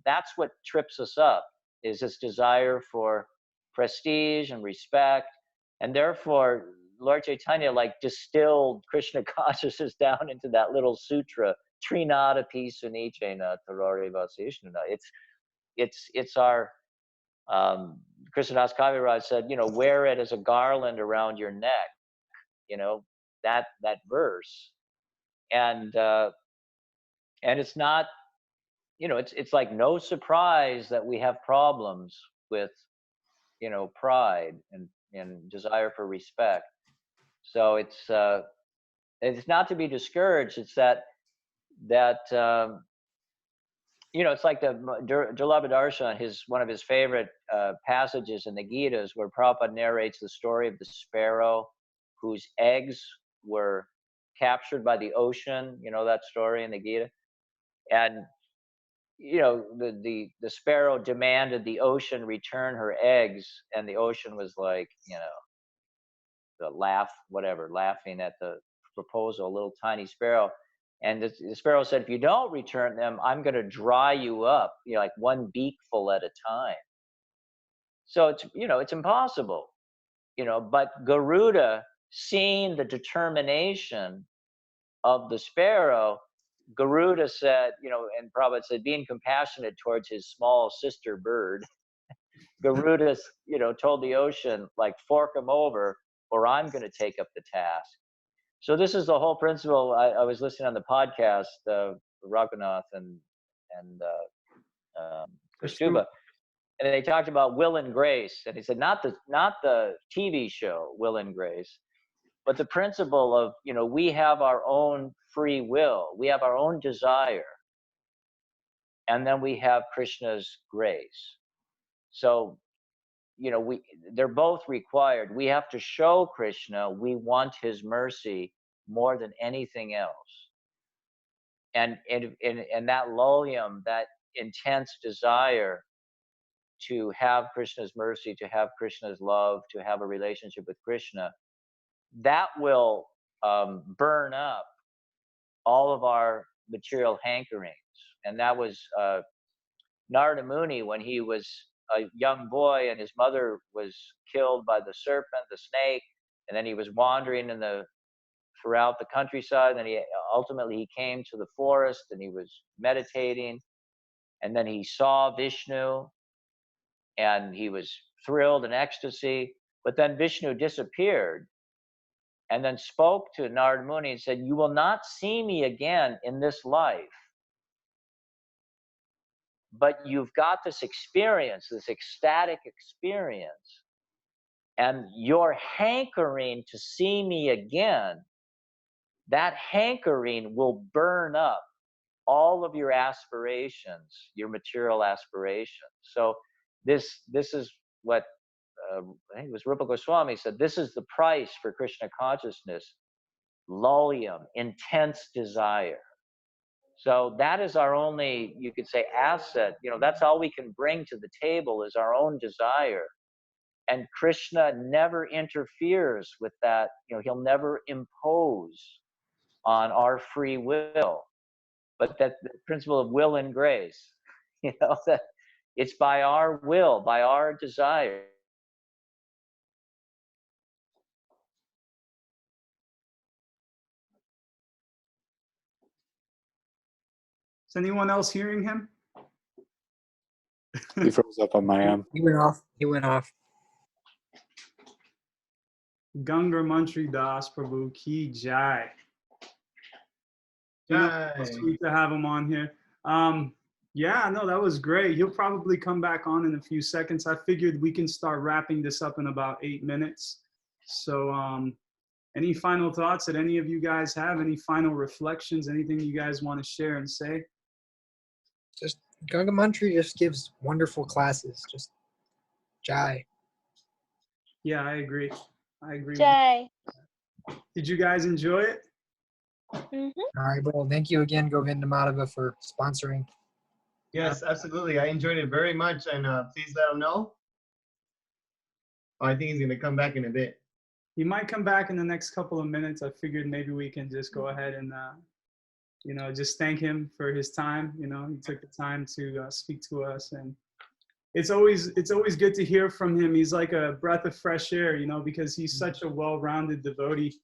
That's what trips us up, is this desire for prestige and respect. And therefore, Lord Chaitanya distilled Krishna consciousness down into that little sutra, Trinada pi sunichena tarore vasishnana. It's our, Krishnadas Kaviraj said, wear it as a garland around your neck, that verse. And it's not, it's like no surprise that we have problems with, pride and desire for respect. So it's not to be discouraged. It's that it's like the Jalabha Darshan, one of his favorite passages in the Gitas, where Prabhupada narrates the story of the sparrow whose eggs were captured by the ocean. You know that story in the Gita? And you know, the sparrow demanded the ocean return her eggs, and the ocean was like, you know, laughing at the proposal, a little tiny sparrow. And the sparrow said, if you don't return them, I'm going to dry you up, you know, like one beakful at a time. So it's, you know, it's impossible, you know, but Garuda, seeing the determination of the sparrow, Garuda said, you know, and Prabhupada said, being compassionate towards his small sister bird, Garuda, you know, told the ocean, like, fork him over, or I'm going to take up the task. So this is the whole principle. I was listening on the podcast, Raghunath and Kastuba, and they talked about will and grace, and he said not the TV show Will and Grace, but the principle of, you know, we have our own free will, we have our own desire, and then we have Krishna's grace. So, you know, they're both required. We have to show Krishna we want his mercy more than anything else. And that loyum, that intense desire to have Krishna's mercy, to have Krishna's love, to have a relationship with Krishna, that will burn up all of our material hankerings. And that was Narada Muni when he was a young boy and his mother was killed by the serpent, the snake, and then he was wandering throughout the countryside, and ultimately came to the forest and he was meditating, and then he saw Vishnu and he was thrilled in ecstasy, but then Vishnu disappeared and then spoke to Narada Muni and said, you will not see me again in this life, but you've got this experience, this ecstatic experience, and your hankering to see me again, that hankering will burn up all of your aspirations, your material aspirations. So this is what I think it was Rupa Goswami said, this is the price for Krishna consciousness, loyum, intense desire. So that is our only, you could say, asset. You know, that's all we can bring to the table is our own desire. And Krishna never interferes with that. You know, he'll never impose on our free will. But that the principle of will and grace, you know, that it's by our will, by our desire. Is anyone else hearing him? He froze up on my end. He went off. He went off. Ganga Mantri Dasa Prabhu ki jai. Jai. Sweet to have him on here. Yeah, no, that was great. He'll probably come back on in a few seconds. I figured we can start wrapping this up in about 8 minutes. So any final thoughts that any of you guys have? Any final reflections? Anything you guys want to share and say? Just Ganga Mantri just gives wonderful classes. Just jai. Yeah, I agree. I agree. Jai. Did you guys enjoy it? Mm-hmm. All right, well, thank you again, Govinda Madhava, for sponsoring. Yes, absolutely. I enjoyed it very much, and please let him know. Oh, I think he's gonna come back in a bit. He might come back in the next couple of minutes. I figured maybe we can just go ahead and, you know, just thank him for his time. You know, he took the time to speak to us, and it's always good to hear from him. He's like a breath of fresh air, you know, because he's such a well-rounded devotee,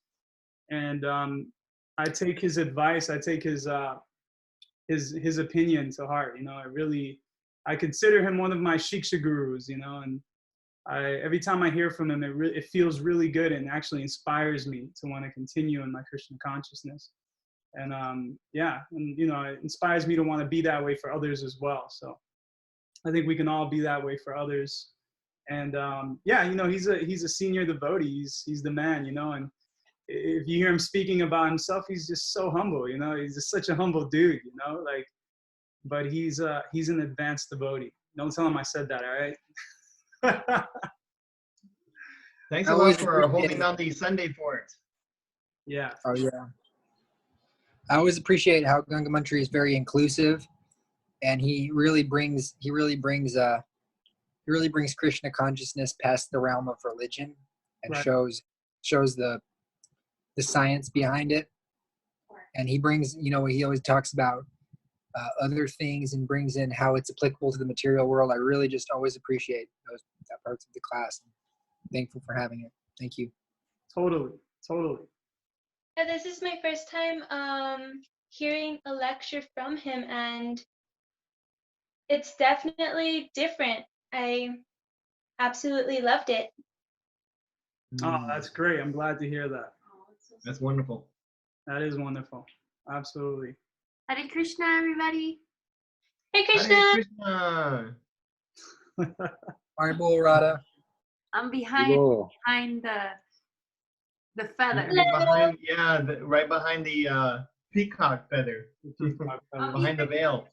and I take his advice. I take his opinion to heart. You know, I consider him one of my Shiksha gurus. You know, and every time I hear from him, it feels really good and actually inspires me to want to continue in my Krishna consciousness. And yeah, and you know, it inspires me to want to be that way for others as well. So I think we can all be that way for others. And yeah, you know, he's a senior devotee. He's the man, you know. And if you hear him speaking about himself, he's just so humble, you know. He's just such a humble dude, you know. Like, but he's an advanced devotee. Don't tell him I said that, all right? Thanks a lot for holding down the Sunday for it. Yeah. Oh yeah. I always appreciate how Ganga Mantri is very inclusive, and he really brings Krishna consciousness past the realm of religion, and Right. shows the science behind it. And he brings, he always talks about other things and brings in how it's applicable to the material world. I really just always appreciate that parts of the class. I'm thankful for having it. Thank you. Totally. Yeah, this is my first time hearing a lecture from him, and it's definitely different. I absolutely loved it. Oh, that's great. I'm glad to hear that. That's wonderful. That is wonderful. Absolutely. Hare Krishna, everybody. Hey, Krishna! Hare Krishna. Marble Radha. I'm behind the feather. Behind, right behind the peacock feather. Behind the veil.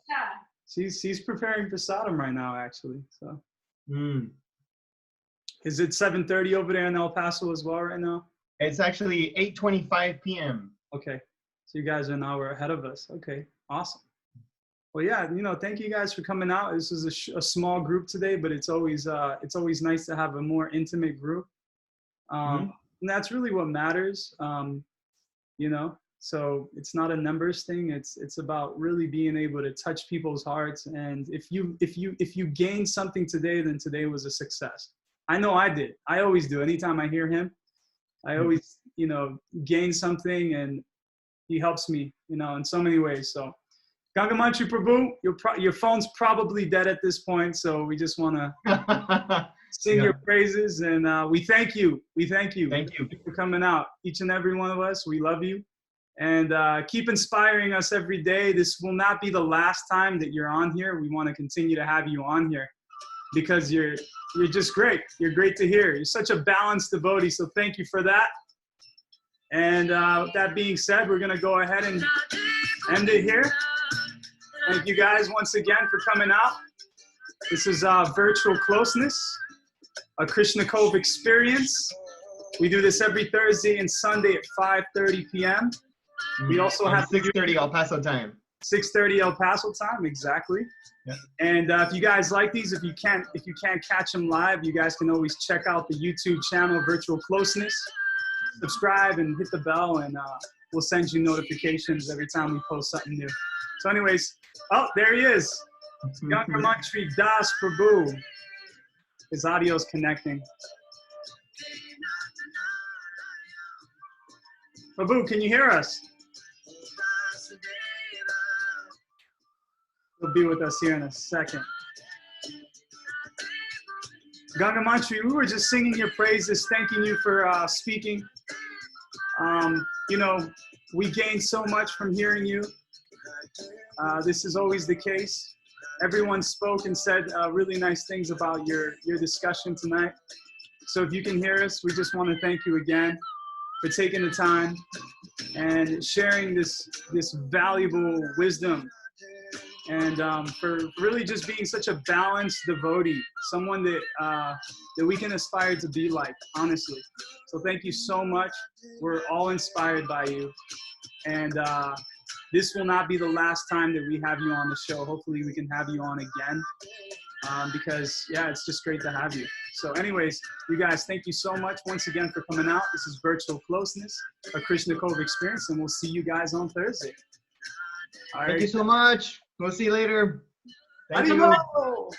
She's preparing for Sodom right now, actually. So, Mm. is it 7:30 over there in El Paso as well right now? It's actually 8:25 p.m. Okay, so you guys are an hour ahead of us. Okay, awesome. Well, yeah, thank you guys for coming out. This is a small group today, but it's always nice to have a more intimate group. And that's really what matters. So it's not a numbers thing. It's about really being able to touch people's hearts. And if you gain something today, then today was a success. I know I did. I always do. Anytime I hear him, I always, gain something, and he helps me, in so many ways. So Ganga Mantri Prabhu, your phone's probably dead at this point. So we just want to sing your praises, and we thank you. Thank you for coming out. Each and every one of us, we love you. And keep inspiring us every day. This will not be the last time that you're on here. We want to continue to have you on here because you're just great. You're great to hear. You're such a balanced devotee, so thank you for that. And with that being said, we're going to go ahead and end it here. Thank you guys once again for coming out. This is Virtual Closeness, a Krishna Cove experience. We do this every Thursday and Sunday at 5:30 p.m. We also have 6:30 El Paso time. 6:30 El Paso time, exactly. Yeah. And if you guys like these, if you can't catch them live, you guys can always check out the YouTube channel Virtual Closeness. Subscribe and hit the bell, and we'll send you notifications every time we post something new. So, anyways, there he is, Ganga Mantri Dasa Prabhu. His audio's connecting. Prabhu, can you hear us? He'll be with us here in a second. Ganga Mantri, we were just singing your praises, thanking you for speaking. We gained so much from hearing you. This is always the case. Everyone spoke and said really nice things about your discussion tonight. So if you can hear us, we just want to thank you again for taking the time and sharing this valuable wisdom, and for really just being such a balanced devotee, someone that we can aspire to be like, honestly. So thank you so much. We're all inspired by you, and this will not be the last time that we have you on the show. Hopefully we can have you on again, because it's just great to have you. So anyways, you guys, thank you so much once again for coming out. This is Virtual Closeness, a Krishna Cove experience, and we'll see you guys on Thursday. All right. Thank you so much. We'll see you later. Thank you. Haribol!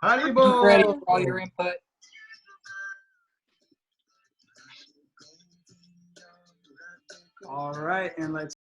Haribol! Ready for all your input. All right, and let's